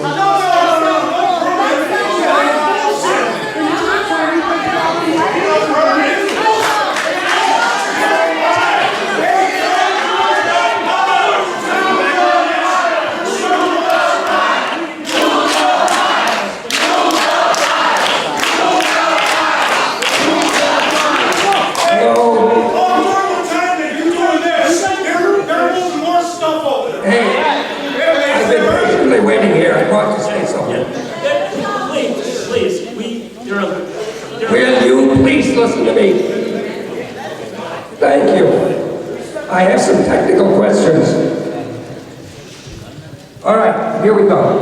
waiting here. I want to say something. Please, will you please listen to me? Thank you. I have some technical questions. All right, here we go.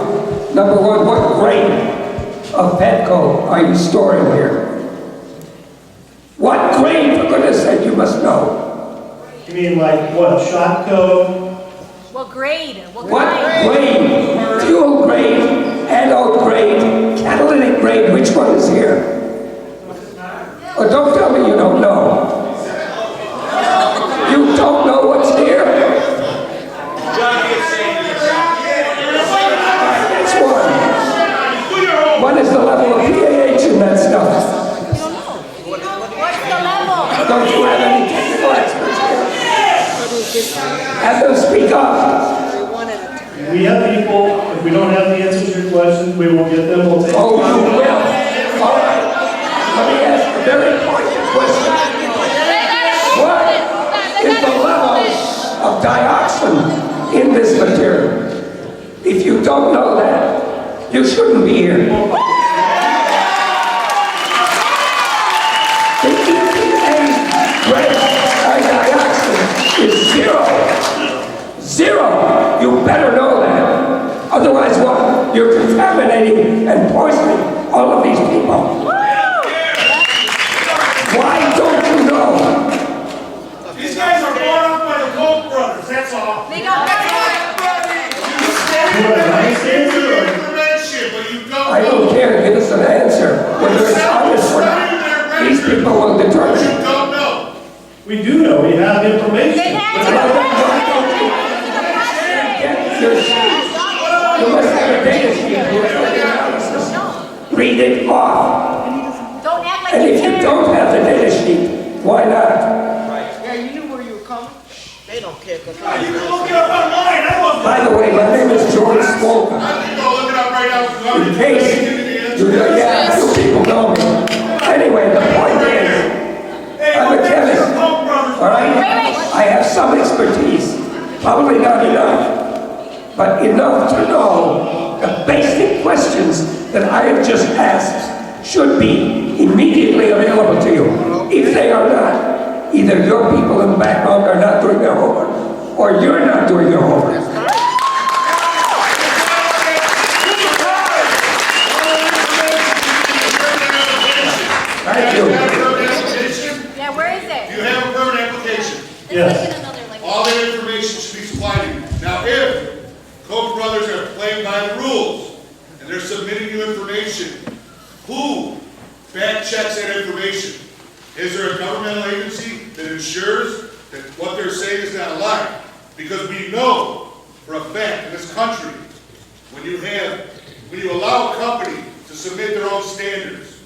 Number one, what grade of petcoke are you storing here? What grade, for goodness sake, you must know. You mean like what, shot code? What grade? What grade? Fuel grade, anode grade, catalytic grade, which one is here? Oh, don't tell me you don't know. You don't know what's here? That's one. What is the level of PAH in that stuff? What's the level? Don't you have any technical experts here? Have them speak up. We have people, if we don't have the answers to your questions, we will get them, we'll take them. Oh, you will? All right. Let me ask a very important question. What is the level of dioxin in this material? If you don't know that, you shouldn't be here. The EPA grade dioxin is 0. 0. You better know that. Otherwise, what? You're contaminating and poisoning all of these people. Why don't you know? These guys are brought up by the Koch brothers, that's all. They got I don't care. Give us an answer. Whether it's honest or not, these people will determine. You don't know. We do know, we have information. You must have a data sheet. Read it off. Don't act like And if you don't have the data sheet, why not? Yeah, you knew where you were coming. They don't care. You can look it up online. I love By the way, my name is George Smolka. I can go look it up right now. In case yeah, few people know me. Anyway, the point is, I'm a chemist. All right? I have some expertise. Probably not enough, but enough to know the basic questions that I have just asked should be immediately available to you. If they are not, either your people in the background are not doing their homework, or you're not doing your homework. Thank you. Yeah, where is it? Do you have a permit application? Yes. All that information should be supplied to you. Now, if Koch brothers are playing by the rules and they're submitting you information, who fact checks that information? Is there a governmental agency that ensures that what they're saying is not a lie? Because we know for a fact in this country, when you allow a company to submit their own standards,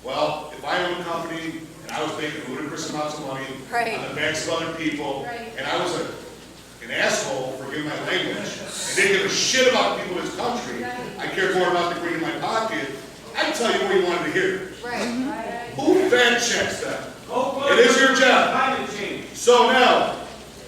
well, if I own a company and I was making ludicrous amounts of money on the backs of other people, and I was an asshole, forgive my language, and didn't give a shit about people in this country, I cared more about the green in my pocket, I'd tell you what you wanted to hear. Who fact checks that? It is your job. So now,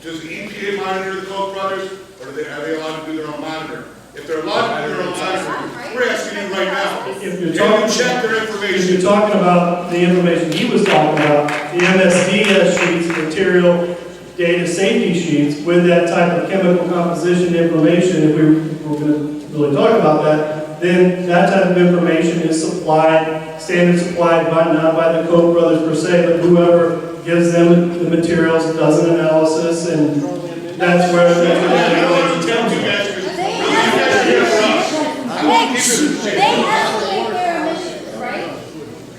does the EPA monitor the Koch brothers, or are they allowed to do their own monitoring? If they're allowed to do their own monitoring, we're asking you right now, If you're can you check their information? If you're talking about the information he was talking about, the MSDS sheets, material data safety sheets, with that type of chemical composition information, if we're going to really talk about that, then that type of information is supplied, standard supplied by, not by the Koch brothers per se, but whoever gives them the materials, does an analysis, and that's where the information comes from. They estimate their emissions, right?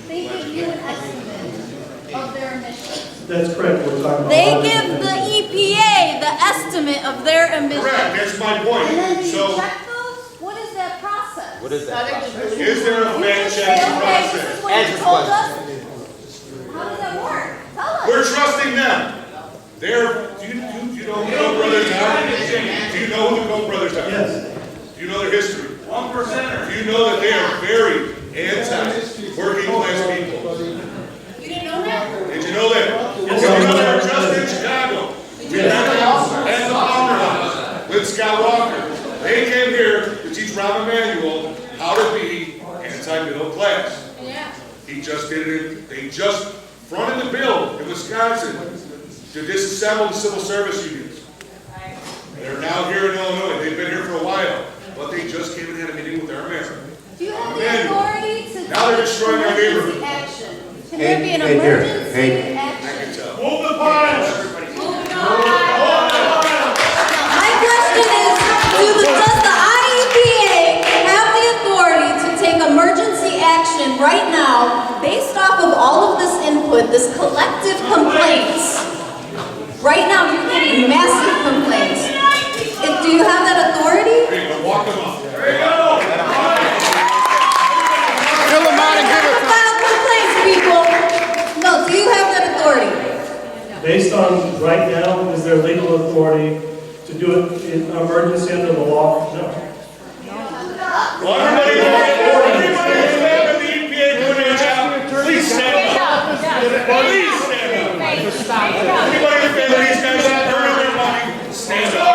They give you an estimate of their emissions. That's correct. We're talking about They give the EPA the estimate of their emissions. Correct, that's my point. And then do you So, check those? What is that process? What is that? is there a fact checking Okay, this process? is what you told us. How does that work? Tell us. We're trusting them. Do you know who the Koch brothers are? Do you know who the Koch brothers are? Yes. Do you know their history? 1%. Do you know that they are very anti-working class people? You didn't know that? Did you know that? Did you know they were just in Chicago? We met them at the Palmer House with Scott Walker. They came here to teach Rahm Emanuel how to be anti-middle class. Yeah. He just did it. They just fronted the bill in Wisconsin to disassemble the civil service unions. They're now here in Illinois. They've been here for a while, but they just came and had a meeting with their mayor. Do you have the authority to Now they're destroying our emergency neighborhood. action? Can there be an emergency action? Move the piles! My question is, does the IEPA have the authority to take emergency action right now based off of all of this input, this collective complaints? Right now, you're getting massive complaints. Do you have that authority? Hey, walk them up. Fill them out and give it to them. File complaints, people. No, do you have that authority? Based on right now, is there legal authority to do it in emergency under the law? No. Well, everybody in the EPA doing their job, please stand up. Please stand up. Anybody in favor of these guys earning their money, stand up.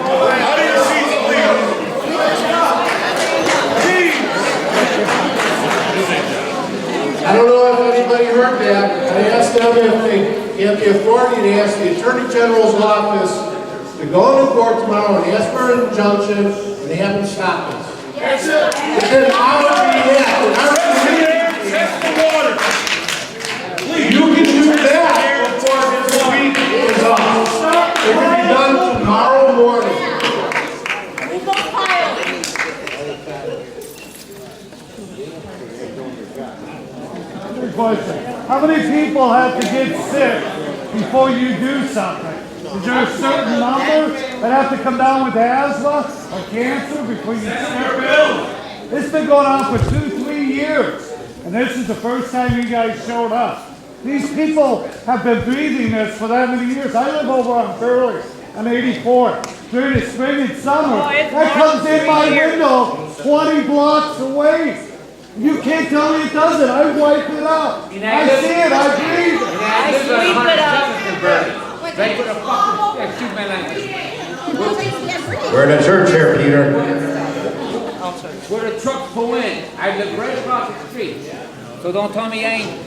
Out of your seats, please. I don't know if anybody heard that. I asked them if they have the authority to ask the Attorney General's office to go to court tomorrow and ask for an injunction, and they haven't stopped us. That's it. And then I would be that. Test the water. You can do that before this week is off. It can be done tomorrow morning. How many people have to get sick before you do something? Is there a certain number that have to come down with asthma or cancer before you start building? It's been going on for 2-3 years, and this is the first time you guys showed up. These people have been breathing this for that many years. I live over on Curly on 84th. During the spring and summer, that comes in my window 20 blocks away. You can't tell me it doesn't. I wipe it out. I see it. I breathe it. I sweep it up. We're in the church here, Peter. Where the trucks pull in, I live right across the street. So don't tell me I ain't.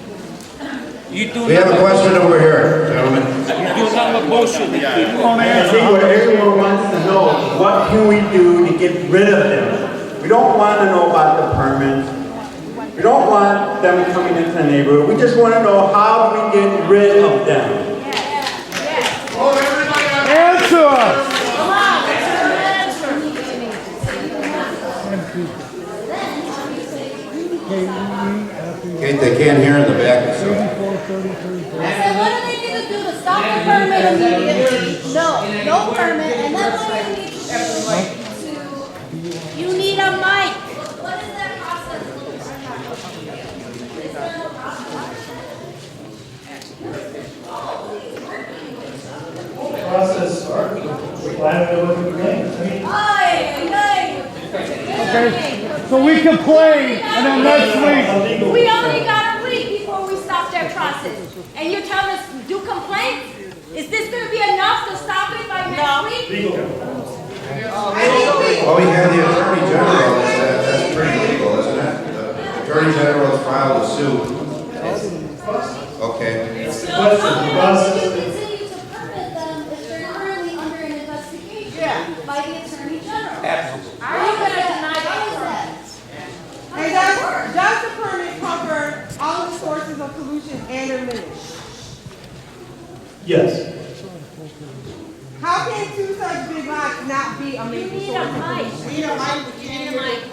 You do We have a question over here, gentlemen. You do nothing but bullshit. I think what everyone wants to know, what can we do to get rid of them? We don't want to know about the permits. We don't want them coming into the neighborhood. We just want to know how do we get rid of them. Answer us. Come on, answer. Kate, they can't hear in the back, so. I said, what do they need to do to stop the permit immediately? No permit, and then what do they need to do You need a mic. What is that process look like? Is there a Process started. Why don't we look at the game? So we complain, and then next week. We only got a week before we stop that process. And you're telling us do complaints? Is this going to be enough to stop it by next week? Well, we have the Attorney General, that's pretty legal, isn't it? The Attorney General filed a suit. Okay. So how can you continue to permit them if they're currently under an investigation by the Attorney General? Absolutely. Are you going to deny that? And does the permit cover all the sources of pollution and their limits? Yes. How can two such big lots not be a major source of pollution?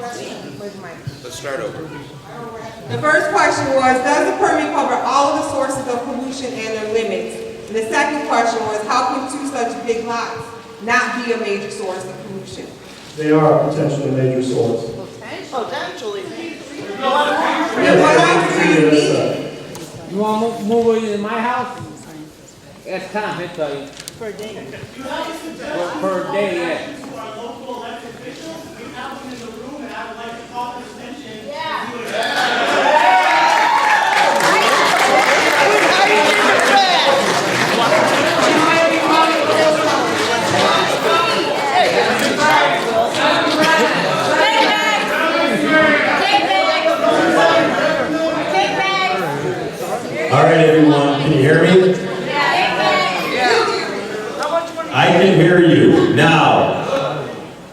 Let's start over. The first question was, does the permit cover all of the sources of pollution and their limits? And the second question was, how can two such big lots not be a major source of pollution? They are potentially a major source. Potentially. You want to move in my house? That's time, I tell you. Per day. Per day, yeah. All right, everyone, can you hear me? I can hear you. Now,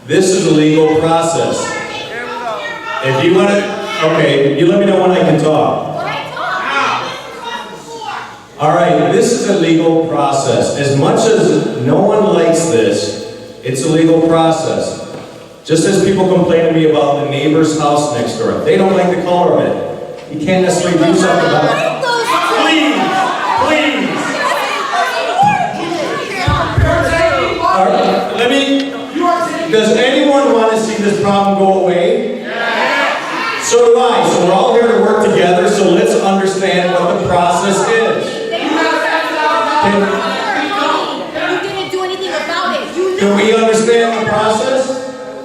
this is a legal process. If you want to, okay, you let me know when I can talk. All right, this is a legal process. As much as no one likes this, it's a legal process. Just as people complain to me about the neighbor's house next door. They don't like the color of it. You can't necessarily do something about it. Please. All right, does anyone want to see this problem go away? So do I. So we're all here to work together, so let's understand what the process is. You didn't do anything about it. Can we understand the process?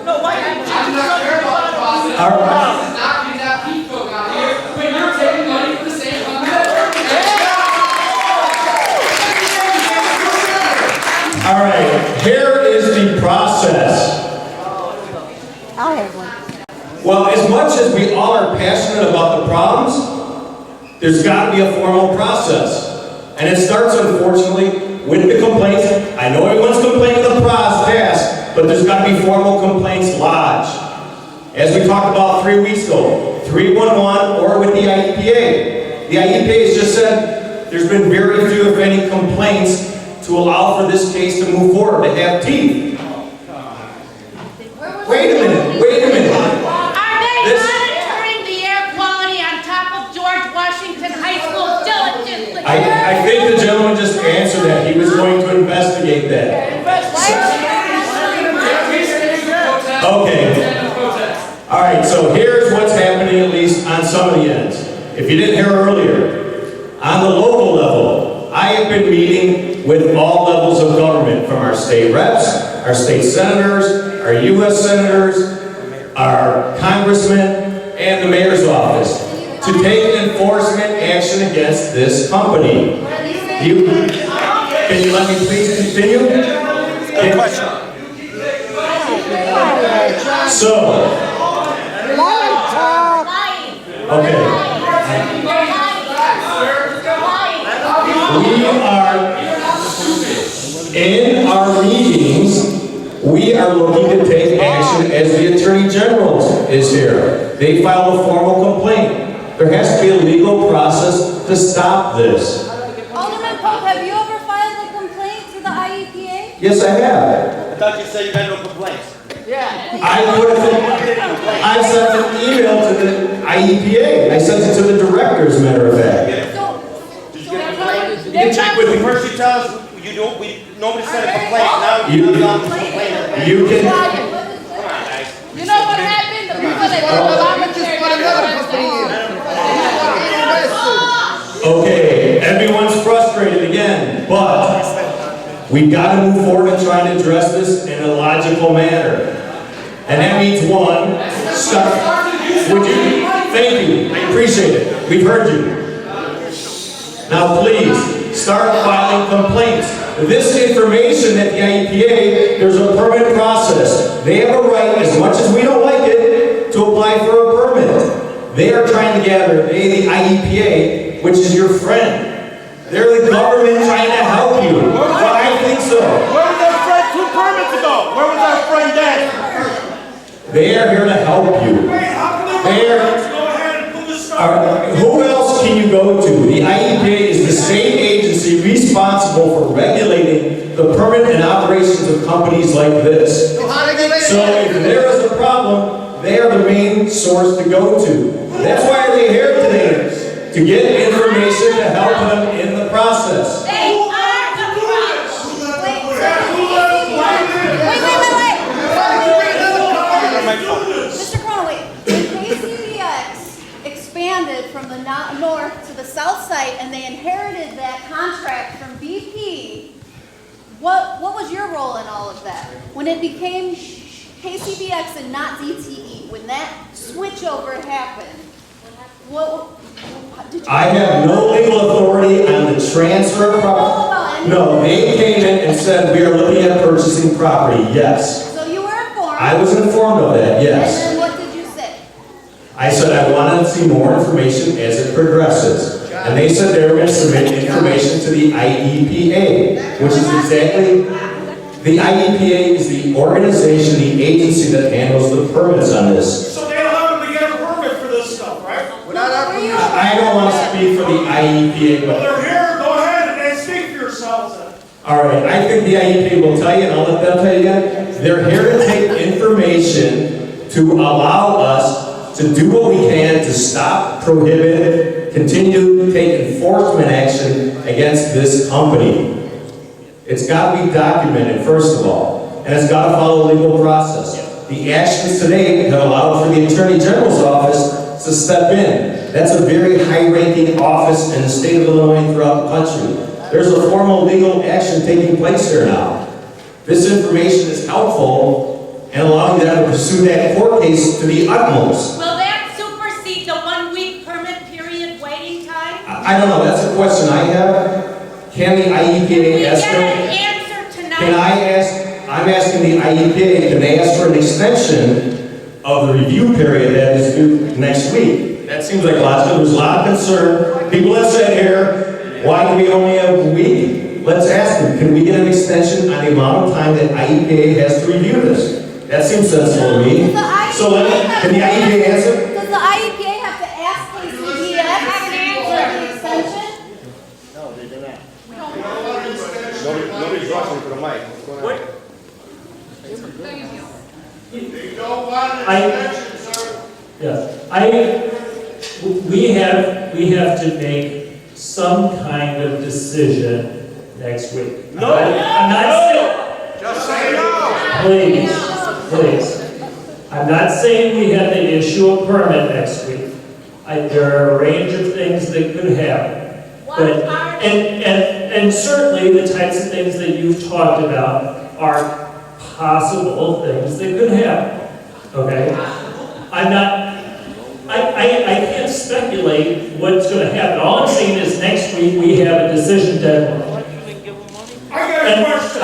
No, why didn't you do something about it? All right. Not getting that petcoke out here when you're taking money for the same company. All right, here is the process. I'll have one. Well, as much as we all are passionate about the problems, there's got to be a formal process. And it starts, unfortunately, with the complaints. I know everyone's complaining of the process, but there's got to be formal complaints lodged. As we talked about 3 weeks ago, 311 or with the IEPA. The IEPA has just said there's been very few, if any, complaints to allow for this case to move forward, to have teeth. Wait a minute. Are they monitoring the air quality on top of George Washington High School diligently? I think the gentleman just answered that. He was going to investigate that. Okay. All right, so here's what's happening, at least on some of the ends. If you didn't hear earlier, on the local level, I have been meeting with all levels of government, from our state reps, our state senators, our U.S. senators, our congressmen, and the mayor's office to take enforcement action against this company. Can you let me please continue? Good question. So, okay. We are, in our meetings, we are looking to take action as the Attorney General is here. They filed a formal complaint. There has to be a legal process to stop this. Alderman Pope, have you ever filed a complaint to the IEPA? Yes, I have. I thought you said you had no complaints. I sent an email to the IEPA. I sent it to the directors. nobody said a complaint. Now you're complaining. You can, You know what happened? The people that did the voluntary okay, everyone's frustrated again, but we gotta move forward and try to address this in a logical manner. And that means one, start, would you, thank you, I appreciate it, we've heard you. Now please, start filing complaints. This information at the IEPA, there's a permit process. They have a right, as much as we don't like it, to apply for a permit. They are trying to gather, the IEPA, which is your friend. They're the government trying to help you. Well, I think so. Where was our friend 2 permits ago? Where was our friend then? They are here to help you. Who else can you go to? The IEPA is the same agency responsible for regulating the permit and operations of companies like this. So if there is a problem, they are the main source to go to. That's why they're here today, to get information to help them in the process. Mr. Crowley, when KCBX expanded from the north to the south side and they inherited that contract from BP, what was your role in all of that? When it became KCBX and not ZTE, when that switchover happened, did you... I have no legal authority on the transfer of property. No, they came in and said we are looking at purchasing property, yes. So you were informed? I was informed of that, yes. And then what did you say? I said I wanted to see more information as it progresses. And they said they were going to submit information to the IEPA, which is exactly, the IEPA is the organization, the agency that handles the permits on this. So they allowed them to get a permit for this stuff, right? I don't want to speak for the IEPA, Well, but... they're here, go ahead and then speak for yourselves then. All right, I think the IEPA will tell you, and I'll let them tell you again. They're here to take information to allow us to do what we can to stop, prohibit, continue to take enforcement action against this company. It's got to be documented, first of all, and it's got to follow a legal process. The actions today have allowed for the Attorney General's office to step in. That's a very high-ranking office in the state of Illinois throughout the country. There's a formal legal action taking place here now. This information is helpful in allowing them to pursue that court case to the utmost. Will that supersede the 1-week permit period waiting time? I don't know, that's a question I have. Can the IEPA ask Can we get an answer tonight? I'm asking the IEPA, can they ask for an extension of the review period that is due next week? That seems like logical. There's a lot of concern. People have said here, why do we only have a week? Let's ask them, can we get an extension on the amount of time that IEPA has to review this? That seems sensible to me. So can the IEPA answer? Does the IEPA have to ask KCBX for an extension? No, they do not. Nobody's rushing for the mic. What's going on? They don't want an extension, sir. Yes, we have to make some kind of decision next week. No. I'm not saying. Just say no. Please. I'm not saying we have to issue a permit next week. There are a range of things that could happen. But, and certainly the types of things that you've talked about are possible things that could happen. Okay? I can't speculate what's going to happen. All I'm saying is next week we have a decision deadline. I got a question.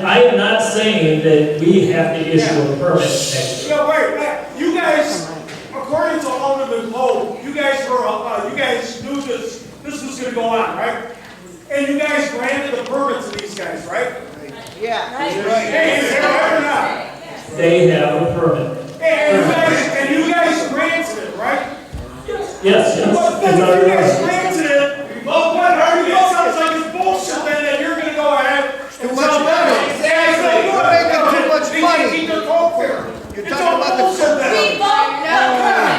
I am not saying that we have to issue a permit next week. No, wait. You guys, according to Alderman Poe, you guys knew this was going to go on, right? And you guys granted the permit to these guys, right? Yeah. Hey, is it right or not? They have a permit. And you guys granted it, right? Yes. Well, then if you guys granted it, well, what are you? It sounds like it's bullshit then that you're going to go ahead and tell them. You're making too much money. Keep their coke there. You're talking about the bullshit then.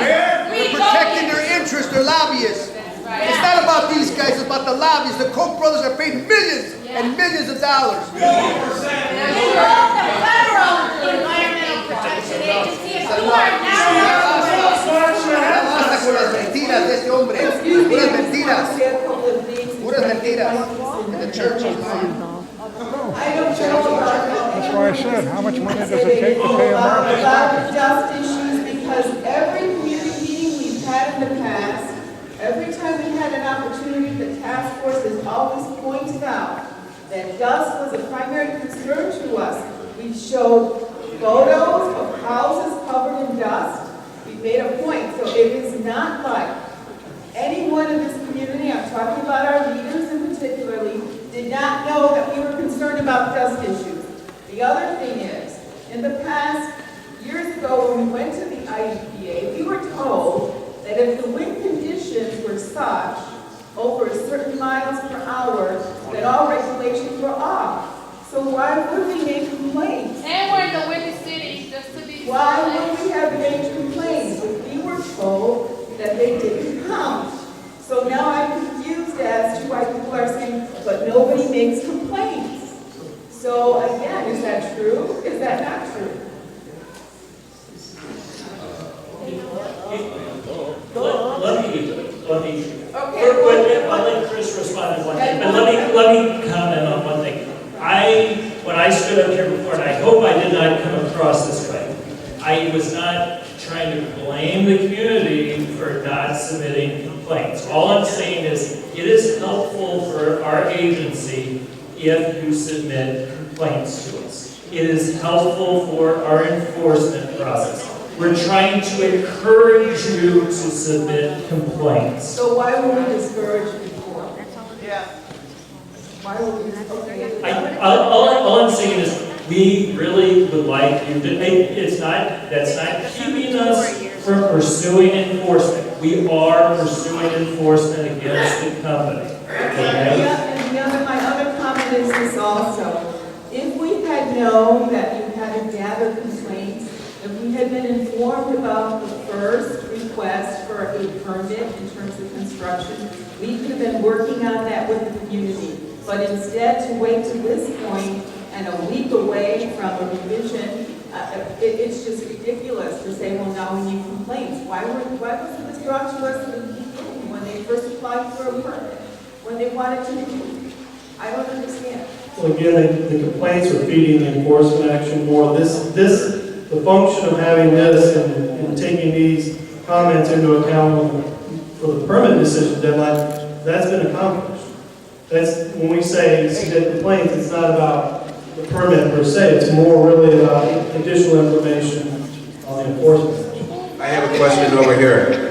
They're protecting their interests, their lobbyists. It's not about these guys, it's about the lobbies. The Koch brothers are paid millions and millions of dollars. You know the Federal Environmental Protection Agency, if you are now... Basta con las mentiras de este hombre. Puras mentiras. Puras mentiras. In the church. I don't know about That's why I said, how much money does it take to pay a market? about the dust issues, because every community meeting we've had in the past, every time we had an opportunity, the task force has always pointed out that dust was a primary concern to us. We showed photos of houses covered in dust. We made a point, so it is not like anyone in this community, I'm talking about our leaders in particularly, did not know that we were concerned about dust issues. The other thing is, in the past, years ago when we went to the IEPA, we were told that if the wind conditions were such, over a certain miles per hour, that all regulations were off. So why would we make complaints? And we're in the windy city, just to be... Why would we have made complaints if we were told that they didn't count? So now I'm confused as to why people are saying, but nobody makes complaints. So again, is that true? Is that not true? Let me I'll let Chris respond to one thing, but let me comment on one thing. When I stood up here before, and I hope I did not come across this way, I was not trying to blame the community for not submitting complaints. All I'm saying is it is helpful for our agency if you submit complaints to us. It is helpful for our enforcement process. We're trying to encourage you to submit complaints. So why would we discourage people? Yeah. Why would we discourage? All I'm saying is we really would like you to, that's not keeping us from pursuing enforcement. We are pursuing enforcement against the company. Okay? And my other comment is this also. If we had known that you had to gather complaints, if we had been informed about the first request for a permit in terms of construction, we could have been working on that with the community. But instead, to wait to this point and a week away from a revision, it's just ridiculous to say, well, now we need complaints. Why wasn't this brought to us in the beginning when they first applied for a permit, when they wanted to do? I don't understand. Well, again, the complaints are feeding the enforcement action more. The function of having this and taking these comments into account for the permit decision deadline, that's been accomplished. That's when we say submit complaints, it's not about the permit per se, it's more really about additional information on the enforcement action. I have a question over here.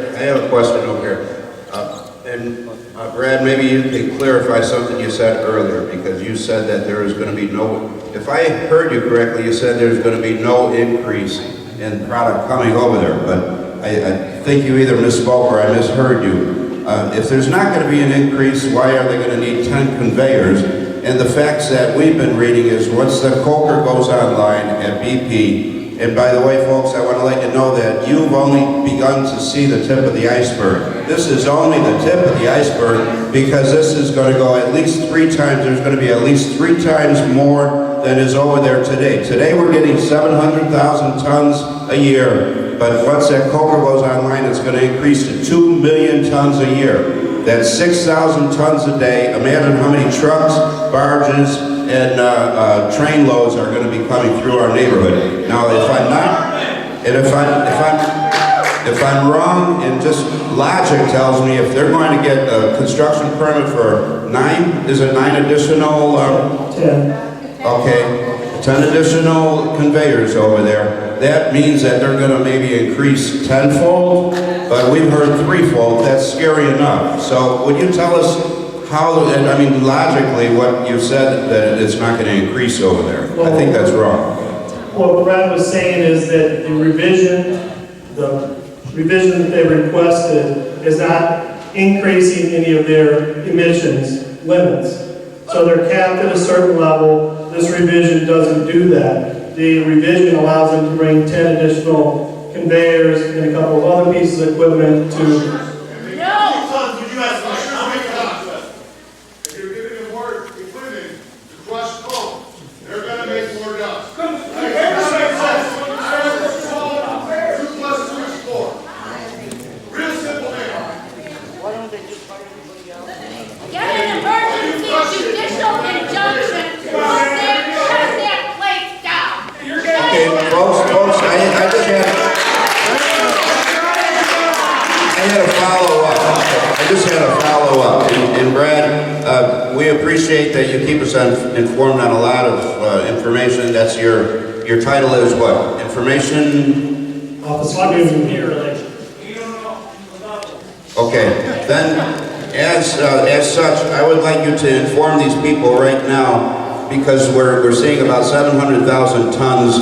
Brad, maybe you can clarify something you said earlier, because you said that there is going to be no, if I heard you correctly, you said there's going to be no increase in product coming over there, but I think you either misspoke or I misheard you. If there's not going to be an increase, why are they going to need 10 conveyors? And the facts that we've been reading is once the coker goes online at BP, and by the way, folks, I want to let you know that you've only begun to see the tip of the iceberg. This is only the tip of the iceberg because this is going to go at least 3 times. There's going to be at least 3 times more than is over there today. Today we're getting 700,000 tons a year, but once that coker goes online, it's going to increase to 2 million tons a year. That's 6,000 tons a day. Imagine how many trucks, barges, and train loads are going to be coming through our neighborhood. Now, if I'm not, and if I'm wrong, and just logic tells me if they're going to get a construction permit for 9 additional? 10. Okay, 10 additional conveyors over there. That means that they're going to maybe increase tenfold, but we've heard threefold. That's scary enough. So would you tell us how, I mean, logically, what you said, that it's not going to increase over there? I think that's wrong. What Brad was saying is that the revision that they requested is not increasing any of their emissions limits. So they're capped at a certain level. This revision doesn't do that. The revision allows them to bring 10 additional conveyors and a couple of other pieces of equipment to... No! U.S. If you're giving them more equipment to crush coke, they're gonna make more dust. 2 plus 2 is 4. Real simple thing. Why don't they just fire everybody else? Get an emergency judicial injunction, shut that place down. Okay, folks, I had a follow-up. I just had a follow-up. And Brad, we appreciate that you keep us informed on a lot of information. That's your title is what? Information? Office of Community Relations. Okay, then as such, I would like you to inform these people right now, because we're seeing about 700,000 tons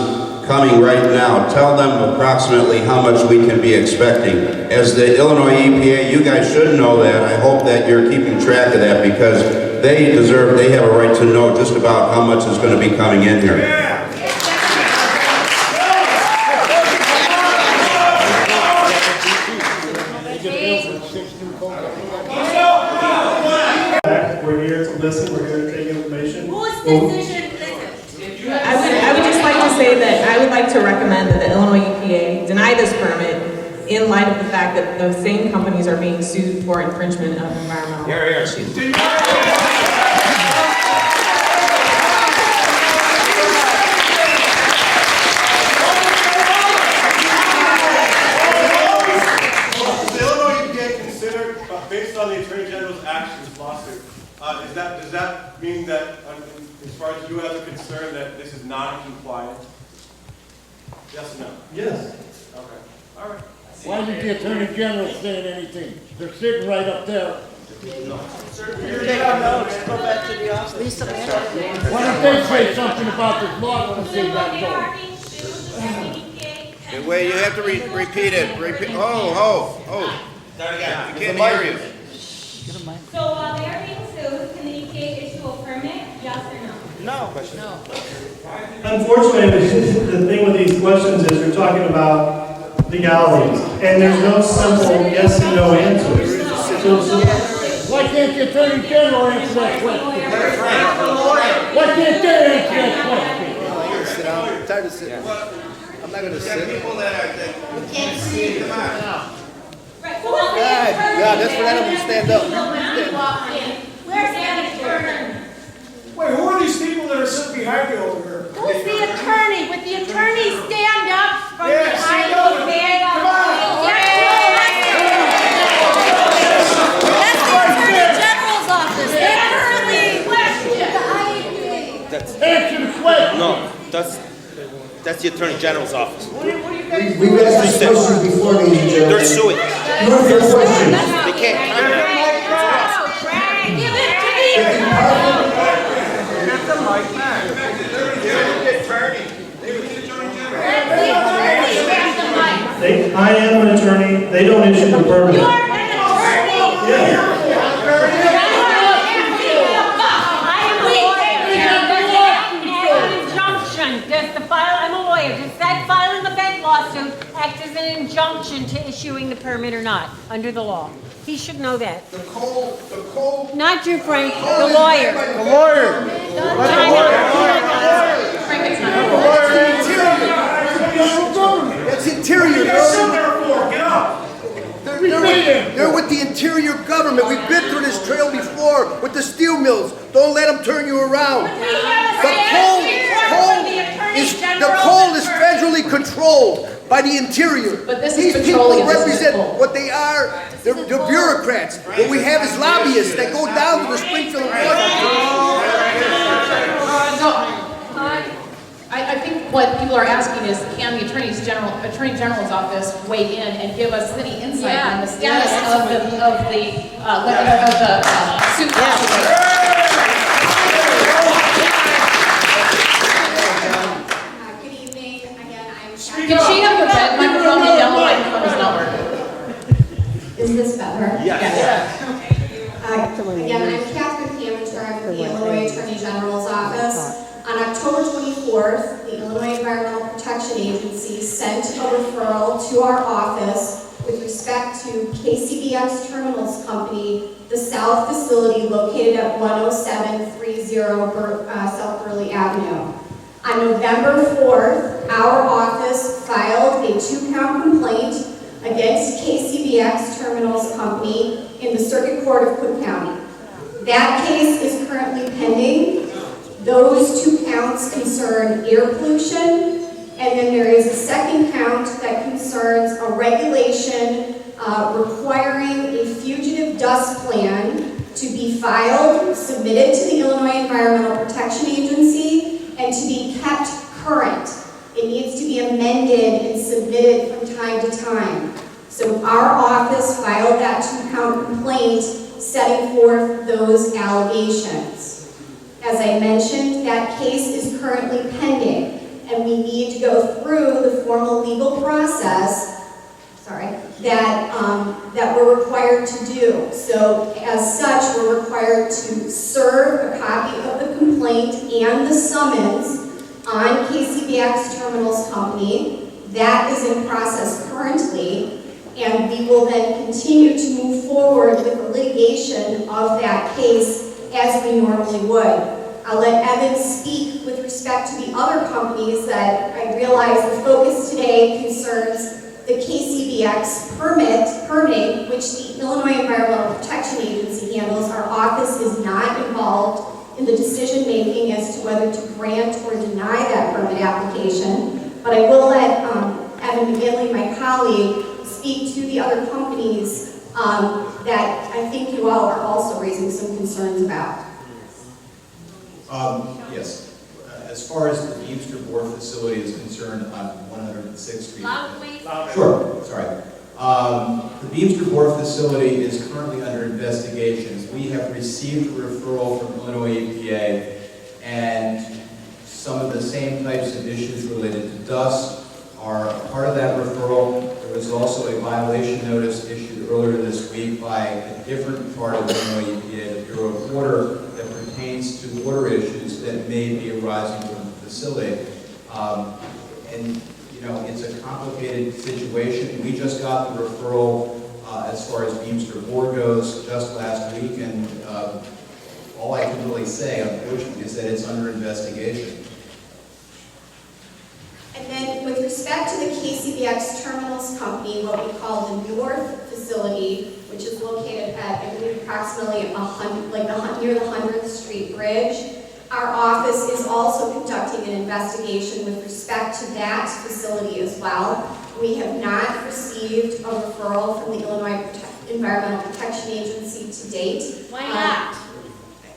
coming right now. Tell them approximately how much we can be expecting. As the Illinois EPA, you guys should know that. I hope that you're keeping track of that, because they have a right to know just about how much is going to be coming in here. We're here to listen, we're here to take information. Whose decision is it? I would just like to say that I would like to recommend that the Illinois EPA deny this permit in light of the fact that those same companies are being sued for infringement of environmental issues. Based on the Attorney General's actions lawsuit, does that mean that, as far as you have a concern, that this is non-compliant? Yes or no? Yes. Okay. All right. Why did the Attorney General say anything? They're sitting right up there. Go back to the office. Why don't they say something about this law when they got going? Wait, you have to repeat it. Oh. We can't hear you. So while they're being sued, can the EPA issue a permit, yes or no? No. Unfortunately, the thing with these questions is you're talking about legalities, and there's no simple yes and no answers. Why can't the Attorney General answer that question? Why can't they answer that question? Sit down. I'm tired of sitting. I'm not going to sit. People that you can't see. Come on. Right, so while they're Yeah, that's what I don't stand up. Where's the attorney? Wait, who are these people that are sitting behind you over here? Who's the attorney? Would the attorney stand up from the Yeah, stand up. IEPA? Come on. That's the Attorney General's office. They're currently the IEPA. Answer the question. No, that's the Attorney General's office. We've asked these questions before, ladies and gentlemen. They're suing. You want to get questions? They can't. Give it to I am an attorney, they don't issue the permit. You're an attorney. Yeah. I'm a lawyer. Does that filing of that lawsuit act as an injunction to issuing the permit or not, under the law? He should know that. The coal. Not you, Frank, the lawyer. The lawyer. That's interior. Get up. They're with the interior government. We've been through this trail before with the steel mills. Don't let them turn you around. The coal is federally controlled by the interior. But this is These people petroleum, this isn't represent coal. what they are. They're bureaucrats. What we have is lobbyists that go down to the Springfield and I think what people are asking is, can the Attorney General's office weigh in and give us any insight on the status of the suit? Good evening. Again, I'm Can she have the red microphone? The yellow microphone is not working. Is this better? Yes. Again, I'm Catherine Amateur. I'm with the Illinois Attorney General's office. On October 24th, the Illinois Environmental Protection Agency sent a referral to our office with respect to KCBX Terminals Company South facility located at 10730 South Burley Avenue. On November 4th, our office filed a 2-count complaint against KCBX Terminals Company in the Circuit Court of Cook County. That case is currently pending. Those 2 counts concern air pollution, and then there is a second count that concerns a regulation requiring a fugitive dust plan to be filed, submitted to the Illinois Environmental Protection Agency, and to be kept current. It needs to be amended and submitted from time to time. So our office filed that 2-count complaint setting forth those allegations. As I mentioned, that case is currently pending, and we need to go through the formal legal process that we're required to do. So as such, we're required to serve a copy of the complaint and the summons on KCBX Terminals Company. That is in process currently, and we will then continue to move forward with the litigation of that case as we normally would. I'll let Evan speak with respect to the other companies that I realize the focus today concerns the KCBX permitting, which the Illinois Environmental Protection Agency handles. Our office is not involved in the decision making as to whether to grant or deny that permit application. But I will let Evan McGinley, my colleague, speak to the other companies that I think you all are also raising some concerns about. Yes. As far as the Beamster Board facility is concerned on 106th Street. Loud, please. Sure, sorry. The Beamster Board facility is currently under investigation. We have received a referral from Illinois EPA, and some of the same types of issues related to dust are part of that referral. There was also a violation notice issued earlier this week by a different part of Illinois EPA, the Bureau of Water, that pertains to water issues that may be arising from the facility. And you know, it's a complicated situation. We just got the referral as far as Beamster Board goes just last week, and all I can really say, unfortunately, is that it's under investigation. And then with respect to the KCBX Terminals Company, what we call the North facility, which is located at, I believe, approximately near the 100th Street Bridge, our office is also conducting an investigation with respect to that facility as well. We have not received a referral from the Illinois Environmental Protection Agency to date. Why not?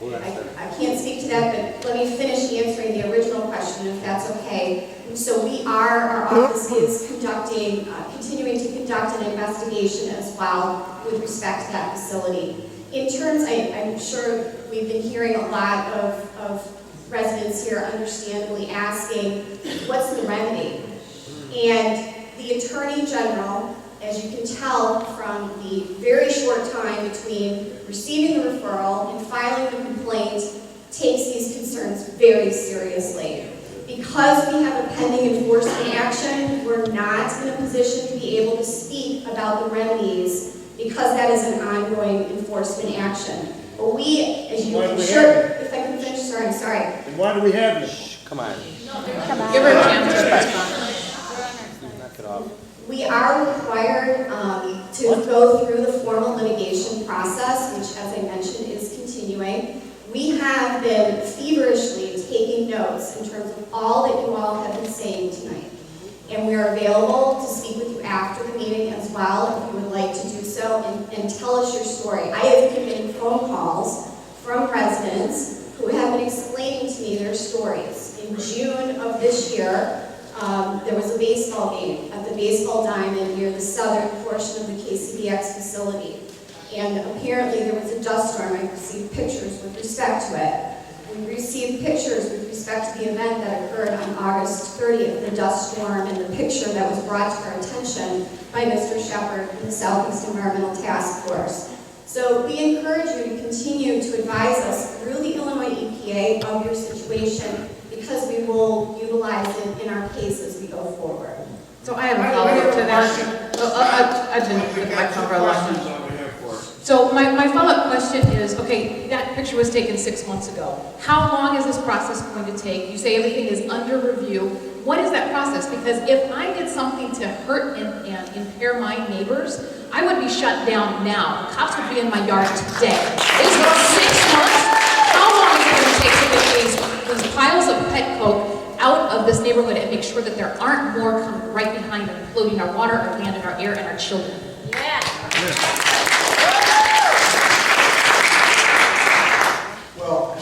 I can't speak to that, but let me finish answering the original question, if that's okay. So our office is continuing to conduct an investigation as well with respect to that facility. In terms, I'm sure we've been hearing a lot of residents here understandably asking, what's the remedy? And the Attorney General, as you can tell from the very short time between receiving the referral and filing the complaint, takes these concerns very seriously. Because we have a pending enforcement action, we're not in a position to be able to speak about the remedies because that is an ongoing enforcement action. But we, as you can sure, if I can finish, sorry, I'm sorry. And why do we have this? Come on. Give her a chance to respond. Knock it off. We are required to go through the formal litigation process, which, as I mentioned, is continuing. We have been feverishly taking notes in terms of all that you all have been saying tonight. And we are available to speak with you after the meeting as well, if you would like to do so, and tell us your story. I have been getting phone calls from residents who have been explaining to me their stories. In June of this year, there was a baseball game at the baseball diamond near the southern portion of the KCBX facility. And apparently there was a dust storm. I received pictures with respect to it. We received pictures with respect to the event that occurred on August 30th, the dust storm, and the picture that was brought to our attention by Mr. Shepard and the Southeast Environmental Task Force. So we encourage you to continue to advise us through the Illinois EPA of your situation, because we will utilize it in our case as we go forward. So I have a follow-up to that. So my my follow-up question is, okay, that picture was taken 6 months ago. How long is this process going to take? You say everything is under review. What is that process? Because if I did something to hurt and impair my neighbors, I would be shut down now. The cops would be in my yard today. It's 6 months. How long is it going to take to get these piles of pet coke out of this neighborhood and make sure that there aren't more coming right behind and polluting our water, our land, and our air, and our children? Yeah. Well,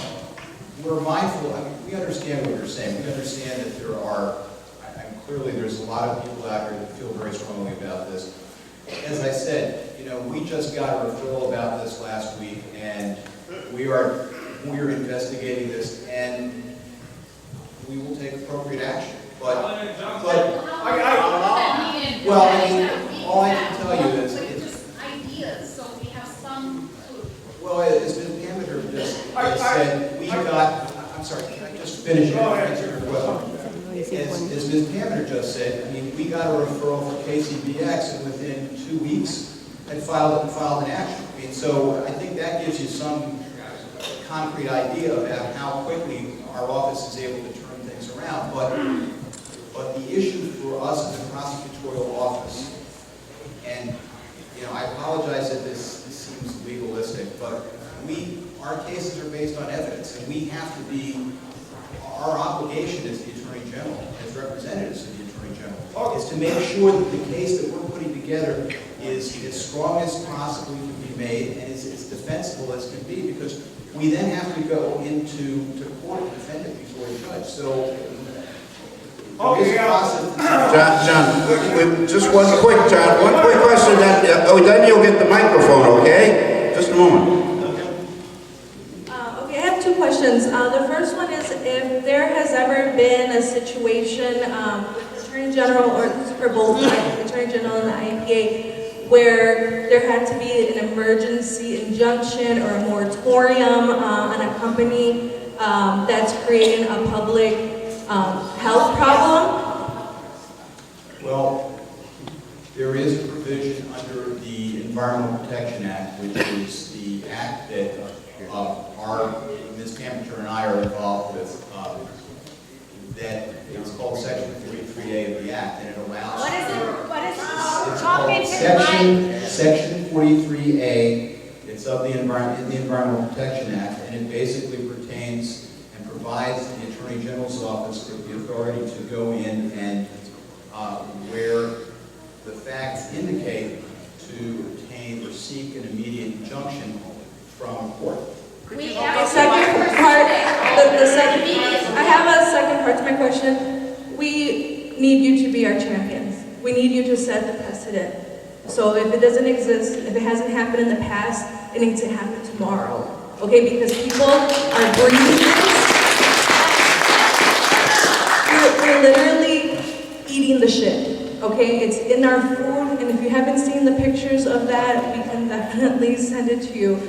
we're mindful, I mean, we understand what you're saying. We understand that there are, clearly there's a lot of people out here that feel very strongly about this. As I said, we just got a referral about this last week, and we are investigating this, and we will take appropriate action. Well, I mean, all I can tell you is, ideas, so we have some. well, as Ms. Pamiter just said, we got, I'm sorry, can I just finish and answer your question? As Ms. Pamiter just said, I mean, we got a referral for KCBX, and within 2 weeks had filed an action. I mean, so I think that gives you some concrete idea about how quickly our office is able to turn things around. But the issue for us as a prosecutorial office, and I apologize that this seems legalistic, but our cases are based on evidence, and we have to be, our obligation as the Attorney General, as representatives of the Attorney General, is to make sure that the case that we're putting together is as strong as possibly can be made and is as defensible as can be, because we then have to go into court and defend it before a judge. So, John, just one quick question, then you'll get the microphone, okay? Just a moment. Okay, I have two questions. The first one is if there has ever been a situation with the Attorney General, or for both the Attorney General and the IEPA, where there had to be an emergency injunction or a moratorium on a company that's creating a public health problem? Well, there is a provision under the Environmental Protection Act, which is the act that Ms. Pamiter and I are involved with, that it's called Section 43A of the Act, and it allows... What is it? It's called Section 43A. It's of the Environmental Protection Act, and it basically pertains and provides the Attorney General's office with the authority to go in and where the facts indicate to obtain or seek an immediate injunction from a court. I have a second part to my question. We need you to be our champions. We need you to set the precedent. So if it doesn't exist, if it hasn't happened in the past, it needs to happen tomorrow. Okay, because people are breathing this. We're literally eating the shit. Okay, it's in our food, and if you haven't seen the pictures of that, we can definitely send it to you.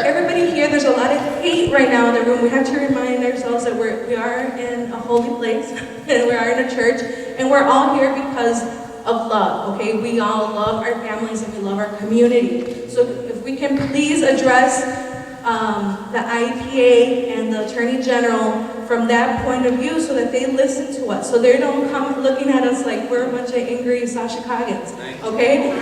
Everybody here, there's a lot of hate right now in the room. We have to remind ourselves that we are in a holy place, and we are in a church, and we're all here because of love, okay? We all love our families, and we love our community. So if we can please address the IEPA and the Attorney General from that point of view so that they listen to us, so they don't come looking at us like we're a bunch of angry Sasha Coggins, okay?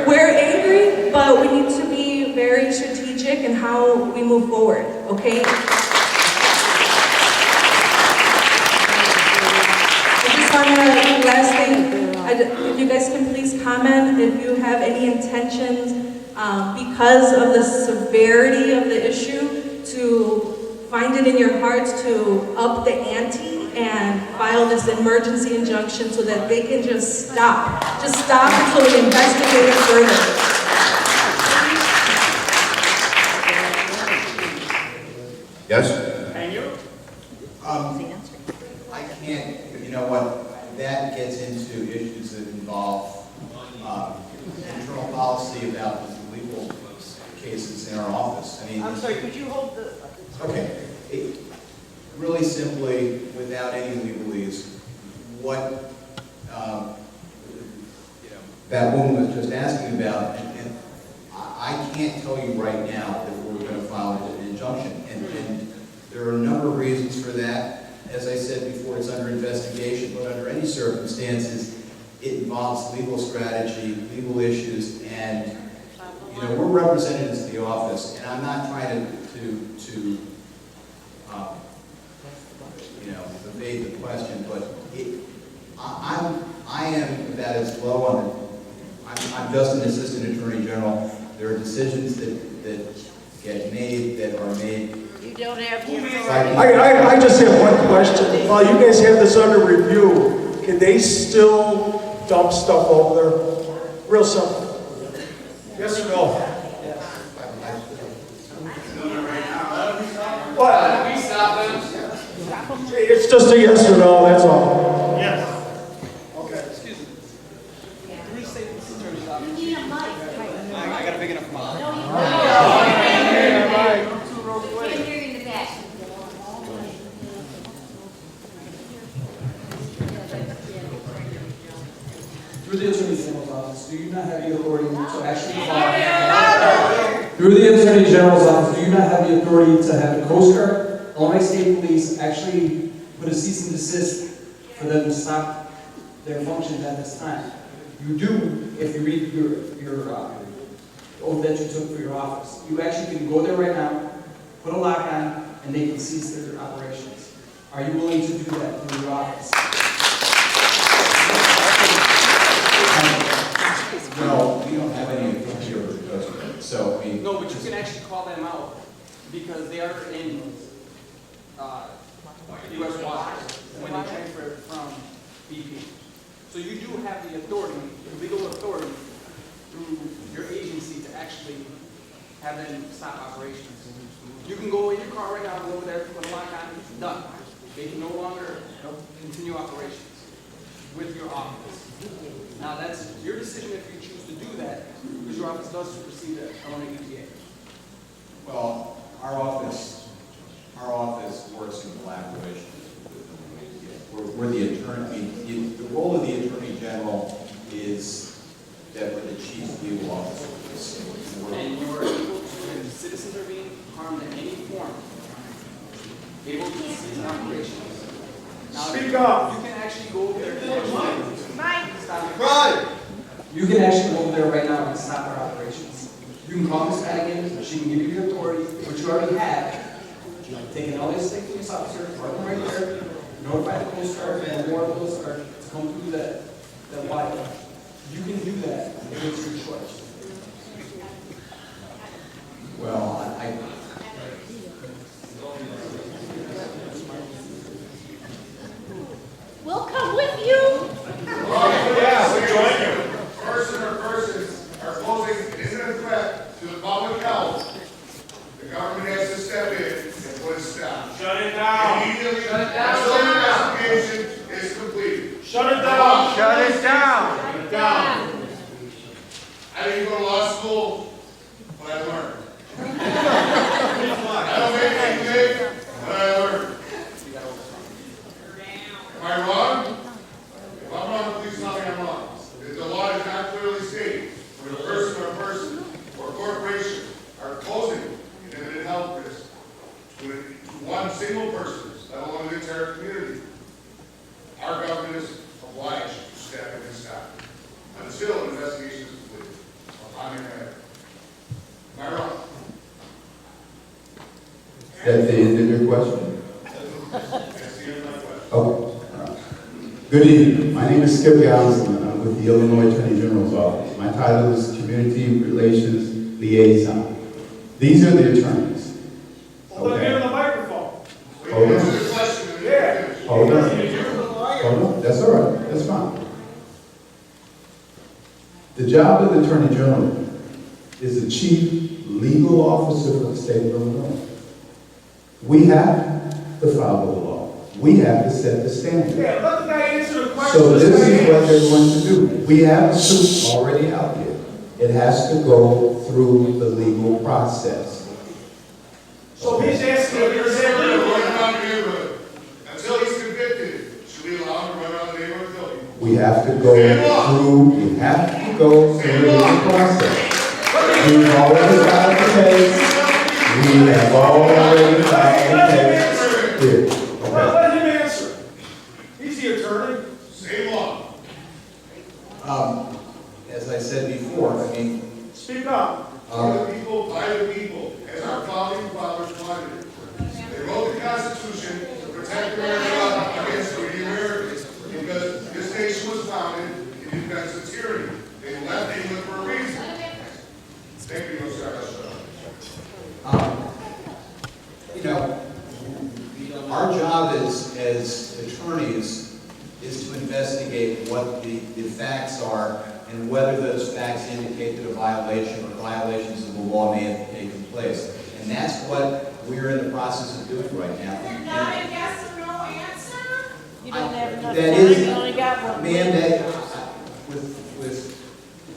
We're angry, but we need to be very strategic in how we move forward, okay? I just want to, last thing, if you guys can please comment if you have any intentions because of the severity of the issue to find it in your hearts to up the ante and file this emergency injunction so that they can just stop. Just stop until we investigate it further. Yes? Thank you. I can't, you know what, that gets into issues that involve internal policy about legal cases in our office. I mean, I'm sorry, could you hold the... Okay. Really simply, without any legalese, what, that woman was just asking about, and I can't tell you right now that we're going to file an injunction, and there are a number of reasons for that. As I said before, it's under investigation, but under any circumstances, it involves legal strategy, legal issues, and we're representatives of the office, and I'm not trying to evade the question, but I am about as low on it. I'm just an assistant attorney general. There are decisions that get made that are made. You don't have the authority. I just have one question. While you guys have this under review, can they still dump stuff over there? Real simple. Yes or no? What? We stop them. It's just a yes or no, that's all. Yes. Okay. Excuse me. Three statements in terms of. You need a mic. I got a big enough mic. No, you can't hear you in the back. Through the Attorney General's office, do you not have the authority to actually file? Through the Attorney General's office, do you not have the authority to have the Coast Guard, Illinois State Police actually put a cease and desist for them to stop their functions at this time? You do, if you read your oath that you took for your office. You actually can go there right now, put a lock on, and they can cease their operations. Are you willing to do that through your office? No, we don't have any authority over the Coast Guard. So no, but you can actually call them out because they are in U.S. waters when they transfer from BP. So you do have the authority, the legal authority, through your agency to actually have them stop operations. You can go in your car right now, go over there, put a lock on, it's done. They can no longer continue operations with your office. Now that's your decision if you choose to do that, because your office does supersede the Illinois EPA. Well, our office works in collaboration with the EPA. We're the attorney. The role of the Attorney General is that we're the chief legal officer. And you are able to, when citizens are being harmed in any form, able to cease operations. Now, Speak up. You can actually go over there and Mike. stop. You can actually go over there right now and stop our operations. You can call Ms. Madigan, she can give you the authority, which you already have. Take an LA State Police officer, park them right there, notify the Coast Guard and the Warren Coast Guard to come through that water. You can do that if it's your choice. Well, We'll come with you. Yes, we join you. Person or persons are posing imminent threat to the public health. The government has to step in and put a stop. Shut it down. Immediately, Shut it down. until the investigation is completed. Shut it down. Shut it down. Shut it down. I didn't go to law school, but I learned. I don't make anything, but I learned. Am I wrong? If I'm wrong, please tell me I'm wrong. If the law does not clearly state when a person or corporation are posing an imminent health risk to one single person, let alone the entire community, our government is obliged to step in and stop until an investigation is completed. I'm in there. Am I wrong? That's the end of your question? That's the end of my question. Okay. Good evening. My name is Skip Gallinson. I'm with the Illinois Attorney General's Office. My title is Community Relations Liaison. These are the attorneys. Well, then give him the microphone. Hold on. Yeah. Hold on. Hold on. That's all right. That's fine. The job of the Attorney General is the chief legal officer of the state of Illinois. We have to follow the law. We have to set the standard. Yeah, let the guy answer the question. So this is what they're going to do. We have a suit already out there. It has to go through the legal process. So he's asking if you're saying Run around the neighborhood. Until he's convicted, should we allow him to run around the neighborhood until he We have to go through the process. We've already filed the case. We have already filed the case. Here. Let him answer. He's the attorney. Same law. As I said before, I mean, Speak up. The people, by the people, as our founding fathers wanted it. They wrote the Constitution to protect America against the Americans because this nation was founded in defense of tyranny. They left England for a reason. Thank you, Mr. you know, our job as attorneys is to investigate what the facts are and whether those facts indicate that a violation or violations of the law may have taken place. And that's what we're in the process of doing right now. Is there not a yes or no answer? You don't have enough That time, is, you only got one. ma'am,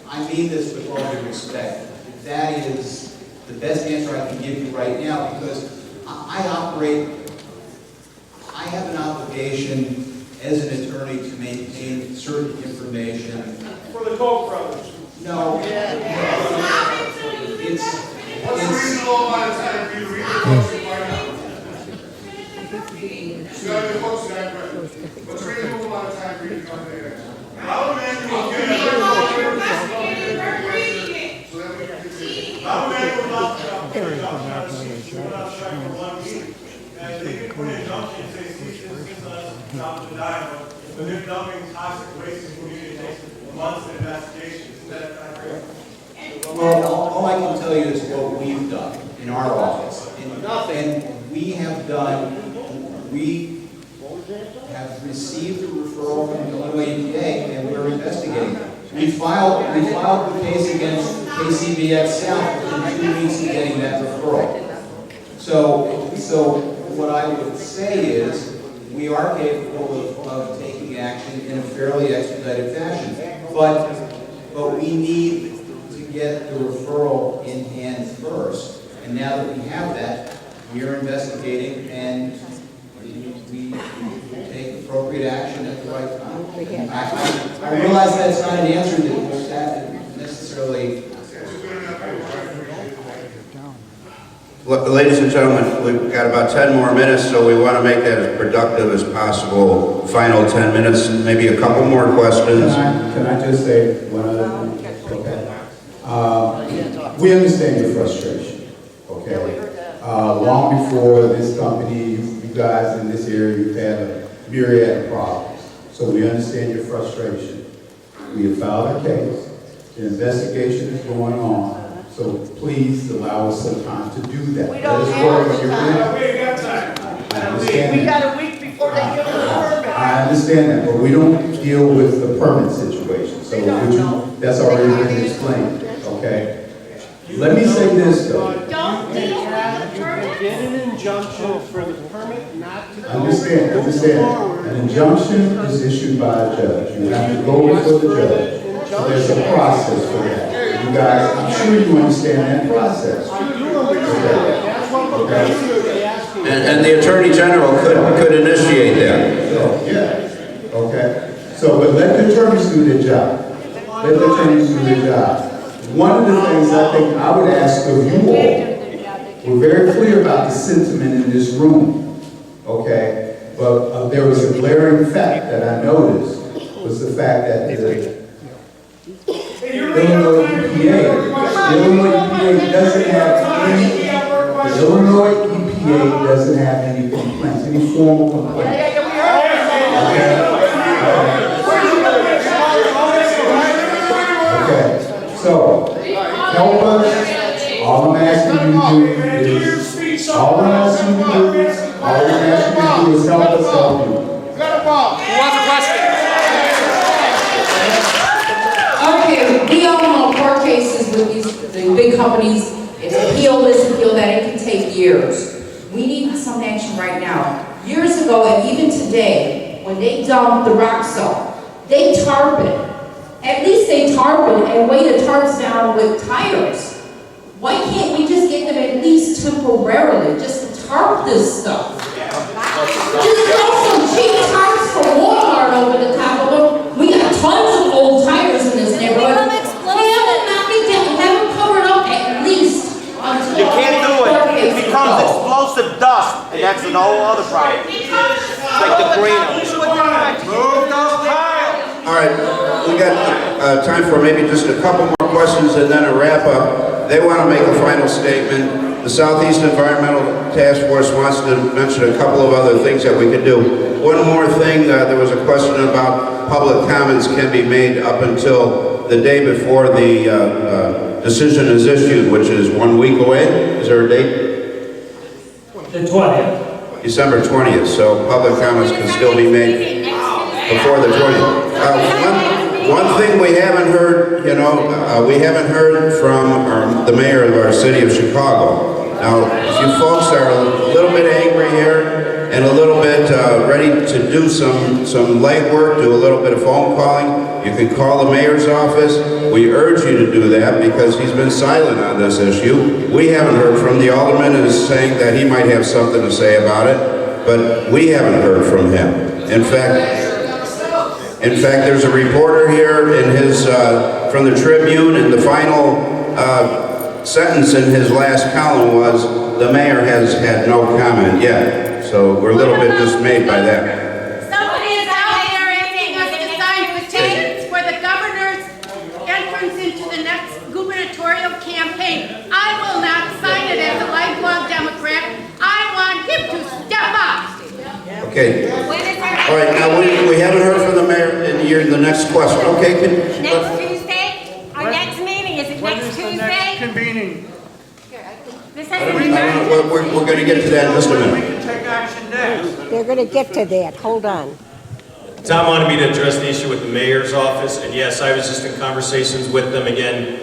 I mean this with all due respect. That is the best answer I can give you right now because I have an obligation as an attorney to maintain certain information. For the Koch brothers. No. What's the reasonable amount of time for you to read the books right now? You got the books that I read. What's the reasonable amount of time for you to come to the next? How many will get it? So that we can continue. How many will not come? And they can put injunctions, they cease and desist us, stop the dialogue. But they're dumping toxic waste in communities months of investigation. Is that correct? Well, all I can tell you is what we've done in our office. And we have received a referral from the Illinois EPA and we're investigating. We filed the case against KCBX South within 2 weeks of getting that referral. So what I would say is we are capable of taking action in a fairly expedited fashion. But we need to get the referral in hand first. And now that we have that, we are investigating and we take appropriate action at the right time. I realize that's not an answer that the staff necessarily. Ladies and gentlemen, we've got about 10 more minutes, so we want to make that as productive as possible. Final 10 minutes, maybe a couple more questions. Can I just say one other thing? Okay. We understand your frustration, okay? Long before this company, you guys in this area, you've had a myriad of problems. So we understand your frustration. We have filed a case. The investigation is going on. So please allow us some time to do that. We don't have time. We ain't got time. I understand We that. got a week before they give us the permit. I understand that, but we don't deal with the permit situation. So that's already been explained, okay? Let me say this though. Don't deal with the permit. Get an injunction for the permit not to go Understand. An injunction is issued by a judge. You have to go before the judge. So there's a process for that. You guys, I'm sure you understand that process. Okay. And the Attorney General could initiate that. So, yeah. Okay. So, but let the attorneys do their job. Let the attorneys do their job. One of the things I think I would ask of you all, we're very clear about the sentiment in this room, okay? But there was a glaring fact that I noticed, was the fact that the Illinois EPA doesn't have any complaints, any formal complaints. Okay, so help us. All I'm asking you to do is help us help you. Got a ball. Who wants a question? Okay, we all know court cases with the big companies, it's appeal this, appeal that, it can take years. We need some action right now. Years ago, and even today, when they dump the rock salt, they tarp it. At least they tarp it and weigh the tarps down with tires. Why can't we just get them at least temporarily, just to tarp this stuff? Just throw some cheap tarps from Walmart over the top of them. We got with all other properties, like the greenhouse. All right, we got time for maybe just a couple more questions and then a wrap up. They want to make a final statement. The Southeast Environmental Task Force wants to mention a couple of other things that we could do. One more thing, there was a question about public comments can be made up until the day before the decision is issued, which is 1 week away. Is there a date? The 20th. December 20th, so public comments can still be made before the 20th. One thing we haven't heard, we haven't heard from the mayor of our city of Chicago. Now, if you folks are a little bit angry here and a little bit ready to do some legwork, do a little bit of phone calling, you can call the mayor's office. We urge you to do that because he's been silent on this issue. We haven't heard from the alderman is saying that he might have something to say about it, but we haven't heard from him. In fact, there's a reporter here in his, from the Tribune, and the final sentence in his last column was, the mayor has had no comment yet. So we're a little bit dismayed by that. Somebody is out there asking us to sign petitions for the governor's entrance into the next gubernatorial campaign. I will not sign it as a lifelong Democrat. I want him to step up. Okay. All right, now we haven't heard from the mayor in the next question. Okay, Next Tuesday? Our next meeting, is it next Tuesday? Convening. This I has don't to be done. know, we're going to get to that in just a minute. They're going to get to that. Hold on. Tom wanted me to address the issue with the mayor's office, and yes, I was just in conversations with them again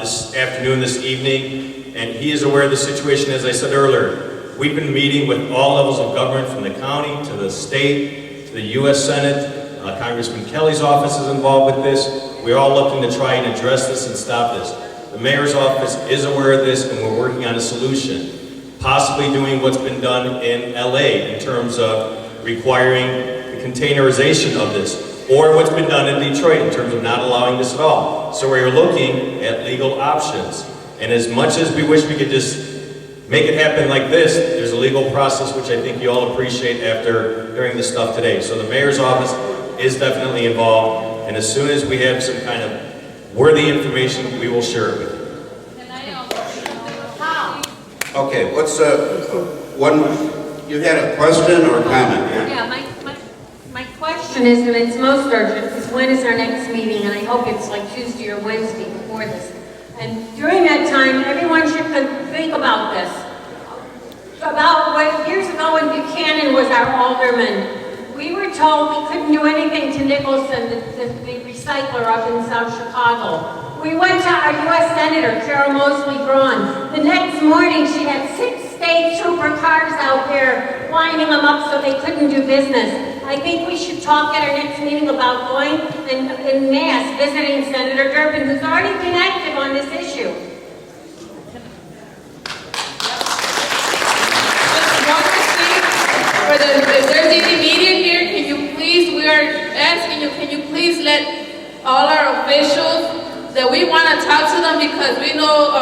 this afternoon, this evening, and he is aware of the situation, as I said earlier. We've been meeting with all levels of government, from the county to the state to the U.S. Senate. Congressman Kelly's office is involved with this. We're all looking to try and address this and stop this. The mayor's office is aware of this, and we're working on a solution. Possibly doing what's been done in LA in terms of requiring the containerization of this, or what's been done in Detroit in terms of not allowing this at all. So we're looking at legal options. And as much as we wish we could just make it happen like this, there's a legal process which I think you all appreciate after hearing this stuff today. So the mayor's office is definitely involved, and as soon as we have some kind of worthy information, we will share it with you. Okay, what's you had a question or a comment? Yeah, my question is, and it's most urgent, is when is our next meeting? And I hope it's like Tuesday or Wednesday before this. And during that time, everyone should think about this. About what years ago when Buchanan was our alderman, we were told we couldn't do anything to Nicholson, the recycler up in South Chicago. We went to our U.S. Senator, Carol Mosley Braun. The next morning, she had 6 state trooper cars out there lining them up so they couldn't do business. I think we should talk at our next meeting about going in mass, visiting Senator Durbin, who's already been active on this issue. If there's any media here, can you please, we are asking you, can you please let all our officials that we want to talk to them, because we know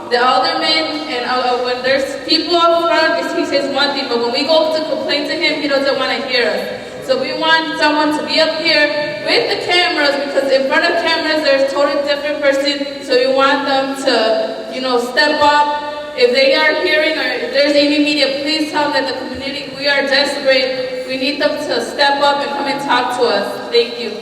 the alderman, and when there's people up front, he says one thing, but when we go to complain to him, he doesn't want to hear us. So we want someone to be up here with the cameras, because in front of cameras, there's a totally different person, so we want them to, step up. If they are hearing, or if there's any media, please tell them that the community, we are desperate. We need them to step up and come and talk to us. Thank you.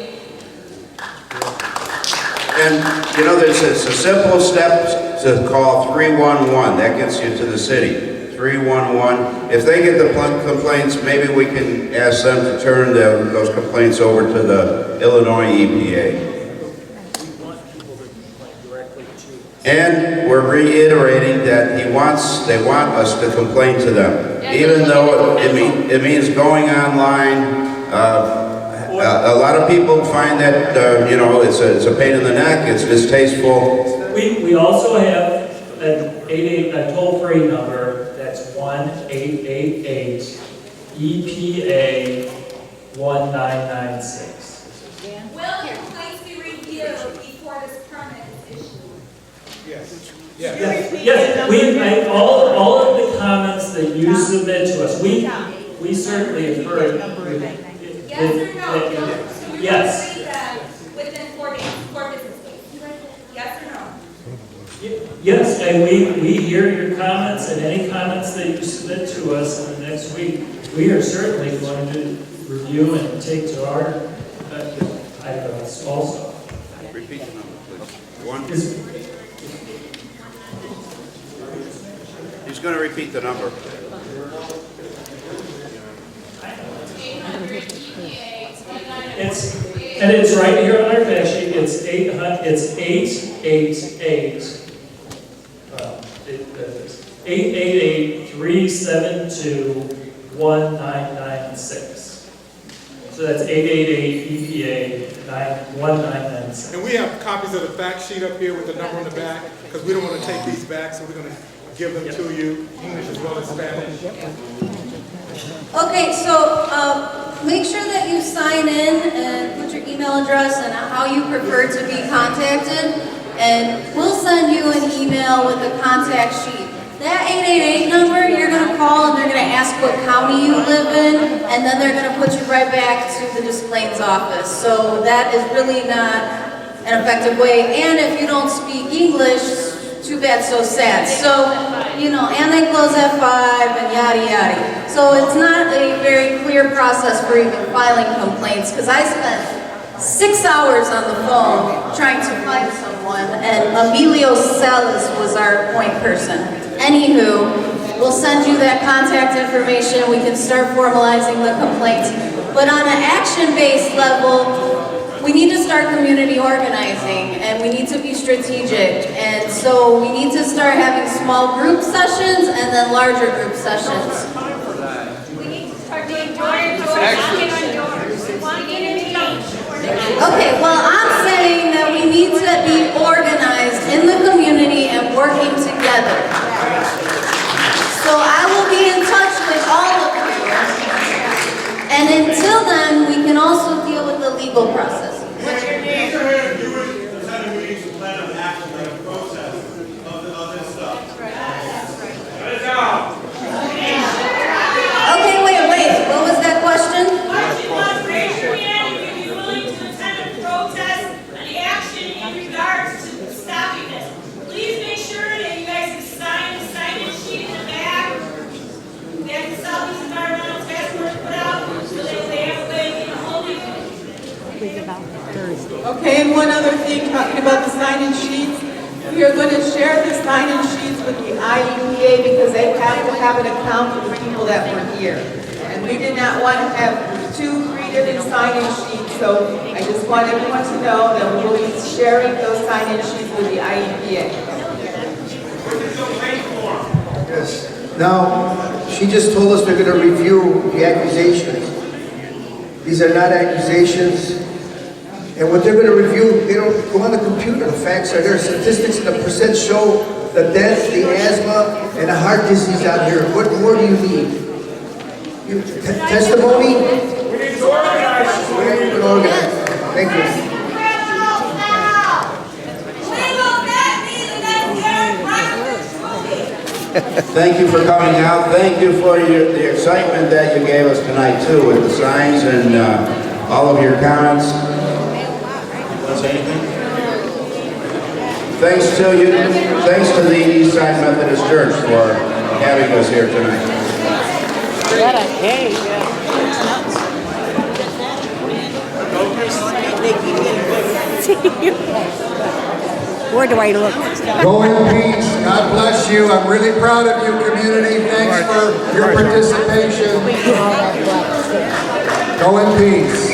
And there's a simple step to call 311. That gets you to the city. 311. If they get the complaints, maybe we can ask them to turn those complaints over to the Illinois EPA. And we're reiterating that they want us to complain to them, even though it means going online. A lot of people find that it's a pain in the neck. It's distasteful. We also have a toll-free number. That's 1-888-EPA-1996. Will complaints be reviewed before this permit is issued? Yes. Yes. All of the comments that you submit to us, we certainly have heard. Yes or no? Yes. Within 4 days, 4 business days. Yes or no? Yes, and we hear your comments, and any comments that you submit to us in the next week, we are certainly going to review and take to our eyebrows also. Repeat the number, please. He's going to repeat the number. It's right here on our fact sheet. It's 888-372-1996. So that's 888-EPA-1996. And we have copies of the fact sheet up here with the number on the back, because we don't want to take these back, so we're going to give them to you, English as well as Spanish. Okay, so make sure that you sign in and put your email address and how you prefer to be contacted, and we'll send you an email with a contact sheet. That 888 number, you're going to call and they're going to ask what county you live in, and then they're going to put you right back to the Des Plaines office. So that is really not an effective way, and if you don't speak English, too bad, so sad. So, you know, and they close at 5 and yada yada. So it's not a very clear process for even filing complaints, because I spent 6 hours on the phone trying to find someone, and Emilio Salas was our point person. Anywho, we'll send you that contact information. We can start formalizing the complaints. But on an action-based level, we need to start community organizing, and we need to be strategic. And so we need to start having small group sessions and then larger group sessions. We need to start doing Okay, well, I'm saying that we need to be organized in the community and working together. So I will be in touch with all of you. And until then, we can also deal with the legal process. What's your name? You would attend a meeting to plan an action, like a process of this stuff. Shut it down. Okay, wait. What was that question? Raise your hand if you'd be willing to attend a protest and action in regards to stopping this. Please make sure that you guys have signed the sign-in sheet in the back that the Southeast Environmental Task Force put out so that they have a way to hold it. Okay, and one other thing, talking about the sign-in sheets, we are going to share the sign-in sheets with the IEPA because they have to have an account for the people that were here. And we did not want to have 2-3 different sign-in sheets, so I just want everyone to know that we will be sharing those sign-in sheets with the IEPA. Yes. Now, she just told us they're going to review the accusations. These are not accusations. And what they're going to review, they don't go on the computer. The facts are there. Statistics and the percent show the death, the asthma, and the heart disease out here. What more do you need? Testimony? We need to organize. Thank you. Thank you for coming out. Thank you for the excitement that you gave us tonight, too, with the signs and all of your comments. Want to say anything? Thanks to you. Thanks to the Eastside Methodist Church for having us here tonight. What a day. Where do I look? Go in peace. God bless you. I'm really proud of you, community. Thanks for your participation. Go in peace.